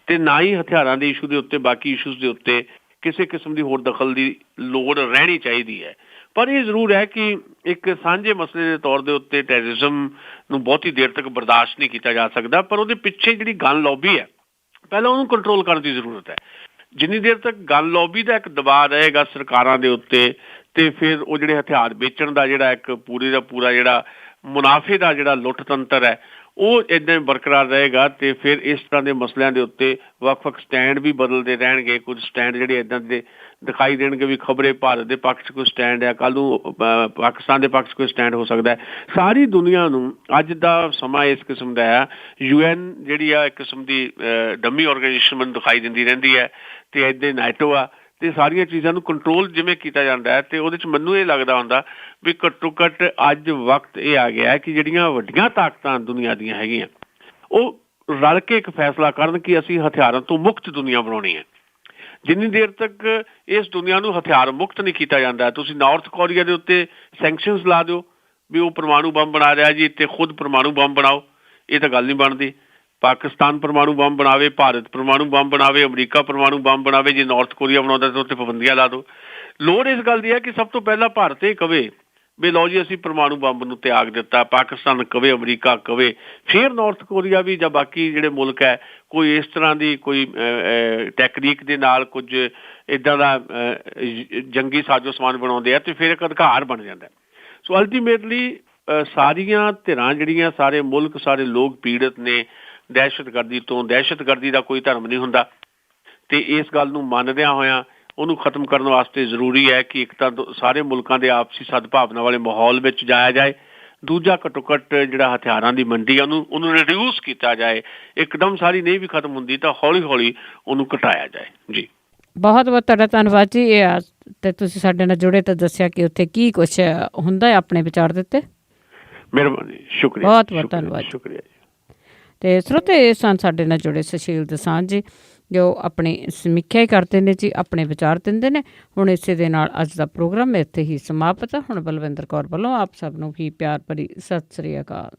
ਤੇ ਨਾ ਹੀ ਹਥਿਆਰਾਂ ਦੇ ਇਸ਼ੂ ਦੇ ਉੱਤੇ, ਬਾਕੀ ਇਸ਼ੂਜ਼ ਦੇ ਉੱਤੇ ਕਿਸੇ ਕਿਸਮ ਦੀ ਹੋਰ ਦਖਲ ਦੀ ਲੋੜ ਰਹਿਣੀ ਚਾਹੀਦੀ ਹੈ। ਪਰ ਇਹ ਜ਼ਰੂਰ ਹੈ ਕਿ ਇੱਕ ਸਾਂਝੇ ਮਸਲੇ ਦੇ ਤੌਰ ਦੇ ਉੱਤੇ ਟੈਰਰਿਜ਼ਮ ਨੂੰ ਬਹੁਤੀ ਦੇਰ ਤੱਕ ਬਰਦਾਸ਼ਤ ਨਹੀਂ ਕੀਤਾ ਜਾ ਸਕਦਾ, ਪਰ ਉਹਦੇ ਪਿੱਛੇ ਜਿਹੜੀ ਗਨ ਲੌਬੀ ਹੈ ਪਹਿਲਾਂ ਉਹਨੂੰ ਕੰਟਰੋਲ ਕਰਨ ਦੀ ਜ਼ਰੂਰਤ ਹੈ। ਜਿੰਨੀ ਦੇਰ ਤੱਕ ਗਨ ਲੌਬੀ ਦਾ ਇੱਕ ਦਬਾਅ ਰਹੇਗਾ ਸਰਕਾਰਾਂ ਦੇ ਉੱਤੇ, ਤੇ ਫਿਰ ਉਹ ਜਿਹੜੇ ਹਥਿਆਰ ਵੇਚਣ ਦਾ ਜਿਹੜਾ ਇੱਕ ਪੂਰੇ ਦਾ ਪੂਰਾ ਜਿਹੜਾ ਮੁਨਾਫੇ ਦਾ ਜਿਹੜਾ ਲੁੱਟ ਤੰਤਰ ਹੈ ਉਹ ਇੱਦਾਂ ਬਰਕਰਾਰ ਰਹੇਗਾ, ਤੇ ਫਿਰ ਇਸ ਤਰ੍ਹਾਂ ਦੇ ਮਸਲਿਆਂ ਦੇ ਉੱਤੇ ਵੱਖ-ਵੱਖ ਸਟੈਂਡ ਵੀ ਬਦਲਦੇ ਰਹਿਣਗੇ। ਕੁਝ ਸਟੈਂਡ ਜਿਹੜੇ ਇੱਦਾਂ ਦੇ ਦਿਖਾਈ ਦੇਣਗੇ ਵੀ ਖਬਰੇ ਭਾਰਤ ਦੇ ਪੱਖ 'ਚ ਕੋਈ ਸਟੈਂਡ ਹੈ, ਕੱਲ੍ਹ ਨੂੰ ਪਾਕਿਸਤਾਨ ਦੇ ਪੱਖ 'ਚ ਕੋਈ ਸਟੈਂਡ ਹੋ ਸਕਦਾ ਹੈ। ਸਾਰੀ ਦੁਨੀਆ ਨੂੰ ਅੱਜ ਦਾ ਸਮਾਂ ਇਸ ਕਿਸਮ ਦਾ ਹੈ। UN ਜਿਹੜੀ ਆ ਇੱਕ ਕਿਸਮ ਦੀ ਡੰਮੀ ਆਰਗੇਨਾਈਜੇਸ਼ਨ ਮੈਨੂੰ ਦਿਖਾਈ ਦਿੰਦੀ ਰਹਿੰਦੀ ਹੈ, ਤੇ ਇੱਦਾਂ ਨਾਟੋ ਆ, ਤੇ ਸਾਰੀਆਂ ਚੀਜ਼ਾਂ ਨੂੰ ਕੰਟਰੋਲ ਜਿਵੇਂ ਕੀਤਾ ਜਾਂਦਾ ਹੈ, ਤੇ ਉਹਦੇ 'ਚ ਮੈਨੂੰ ਇਹ ਲੱਗਦਾ ਹੁੰਦਾ ਵੀ ਘੱਟੋ ਘੱਟ ਅੱਜ ਵਕਤ ਇਹ ਆ ਗਿਆ ਕਿ ਜਿਹੜੀਆਂ ਵੱਡੀਆਂ ਤਾਕਤਾਂ ਦੁਨੀਆ ਦੀਆਂ ਹੈਗੀਆਂ ਉਹ ਰਲ ਕੇ ਇੱਕ ਫੈਸਲਾ ਕਰਨ ਕਿ ਅਸੀਂ ਹਥਿਆਰਾਂ ਤੋਂ ਮੁਕਤ ਦੁਨੀਆ ਬਣਾਉਣੀ ਹੈ। ਜਿੰਨੀ ਦੇਰ ਤੱਕ ਇਸ ਦੁਨੀਆ ਨੂੰ ਹਥਿਆਰ ਮੁਕਤ ਨਹੀਂ ਕੀਤਾ ਜਾਂਦਾ, ਤੁਸੀਂ ਨਾਰਥ ਕੋਰੀਆ ਦੇ ਉੱਤੇ ਸੈਂਕਸ਼ਨਸ ਲਾ ਦਿਓ ਵੀ ਉਹ ਪਰਮਾਣੂ ਬੰਬ ਬਣਾ ਰਿਹਾ ਜੀ ਤੇ ਖੁਦ ਪਰਮਾਣੂ ਬੰਬ ਬਣਾਓ, ਇਹ ਤਾਂ ਗੱਲ ਨਹੀਂ ਬਣਦੀ। ਪਾਕਿਸਤਾਨ ਪਰਮਾਣੂ ਬੰਬ ਬਣਾਵੇ, ਭਾਰਤ ਪਰਮਾਣੂ ਬੰਬ ਬਣਾਵੇ, ਅਮਰੀਕਾ ਪਰਮਾਣੂ ਬੰਬ ਬਣਾਵੇ, ਜੇ ਨਾਰਥ ਕੋਰੀਆ ਬਣਾਉਂਦਾ ਤਾਂ ਉੱਤੇ ਪਾਬੰਦੀਆਂ ਲਾ ਦਿਓ। ਲੋੜ ਇਸ ਗੱਲ ਦੀ ਹੈ ਕਿ ਸਭ ਤੋਂ ਪਹਿਲਾਂ ਭਾਰਤ ਇਹ ਕਵੇ ਵੀ ਲਓ ਜੀ ਅਸੀਂ ਪਰਮਾਣੂ ਬੰਬ ਨੂੰ ਤਿਆਗ ਦਿੱਤਾ, ਪਾਕਿਸਤਾਨ ਕਵੇ, ਅਮਰੀਕਾ ਕਵੇ, ਫਿਰ ਨਾਰਥ ਕੋਰੀਆ ਵੀ ਜਾਂ ਬਾਕੀ ਜਿਹੜੇ ਮੁਲਕ ਹੈ ਕੋਈ ਇਸ ਤਰ੍ਹਾਂ ਦੀ ਕੋਈ ਟੈਕਨੀਕ ਦੇ ਨਾਲ ਕੁਝ ਇੱਦਾਂ ਦਾ ਜੰਗੀ ਸਾਜ਼ੋ ਸਮਾਨ ਬਣਾਉਂਦੇ ਆ, ਤੇ ਫਿਰ ਇੱਕ ਅਧਿਕਾਰ ਬਣ ਜਾਂਦਾ। ਸੋ ਅਲਟੀਮੇਟਲੀ ਸਾਰੀਆਂ ਧਿਰਾਂ ਜਿਹੜੀਆਂ, ਸਾਰੇ ਮੁਲਕ, ਸਾਰੇ ਲੋਕ ਪੀੜਤ ਨੇ ਦਹਿਸ਼ਤਗਰਦੀ ਤੋਂ। ਦਹਿਸ਼ਤਗਰਦੀ ਦਾ ਕੋਈ ਧਰਮ ਨਹੀਂ ਹੁੰਦਾ, ਤੇ ਇਸ ਗੱਲ ਨੂੰ ਮੰਨਦਿਆਂ ਹੋਇਆਂ ਉਹਨੂੰ ਖਤਮ ਕਰਨ ਵਾਸਤੇ ਜ਼ਰੂਰੀ ਹੈ ਕਿ ਇੱਕ ਤਾਂ ਸਾਰੇ ਮੁਲਕਾਂ ਦੇ ਆਪਸੀ ਸਦਭਾਵਨਾ ਵਾਲੇ ਮਾਹੌਲ ਵਿੱਚ ਜਾਇਆ ਜਾਏ, ਦੂਜਾ ਘੱਟੋ ਘੱਟ ਜਿਹੜਾ ਹਥਿਆਰਾਂ ਦੀ ਮੰਡੀ ਹੈ ਉਹਨੂੰ ਰਿਡਿਊਸ ਕੀਤਾ ਜਾਏ। ਇੱਕਦਮ ਸਾਰੀ ਨਹੀਂ ਵੀ ਖਤਮ ਹੁੰਦੀ ਤਾਂ ਹੌਲੀ ਹੌਲੀ ਉਹਨੂੰ ਘਟਾਇਆ ਜਾਏ। ਜੀ ਬਹੁਤ ਬਹੁਤ ਤੁਹਾਡਾ ਧੰਨਵਾਦ ਜੀ, ਇਹ ਤੇ ਤੁਸੀਂ ਸਾਡੇ ਨਾਲ ਜੁੜੇ ਤਾਂ ਦੱਸਿਆ ਕਿ ਉੱਥੇ ਕੀ ਕੁਛ ਹੁੰਦਾ ਹੈ, ਆਪਣੇ ਵਿਚਾਰ ਦਿੱਤੇ। ਮਿਹਰਬਾਨੀ, ਸ਼ੁਕਰੀਆ, ਬਹੁਤ ਬਹੁਤ ਧੰਨਵਾਦ, ਸ਼ੁਕਰੀਆ ਜੀ। ਤੇ ਸਰੋਤੇ ਸਨ ਸਾਡੇ ਨਾਲ ਜੁੜੇ ਸੁਸ਼ੀਲ ਦਸਾਂਝ ਜੀ, ਜੋ ਆਪਣੀ ਸਮੀਖਿਆ ਹੀ ਕਰਦੇ ਨੇ ਜੀ, ਆਪਣੇ ਵਿਚਾਰ ਦਿੰਦੇ ਨੇ। ਹੁਣ ਇਸੇ ਦੇ ਨਾਲ ਅੱਜ ਦਾ ਪ੍ਰੋਗਰਾਮ ਇੱਥੇ ਹੀ ਸਮਾਪਤ ਹੈ। ਹੁਣ ਬਲਵਿੰਦਰ ਕੌਰ ਵੱਲੋਂ ਆਪ ਸਭ ਨੂੰ ਹੀ ਪਿਆਰ ਭਰੀ ਸਤਿ ਸ੍ਰੀ ਅਕਾਲ।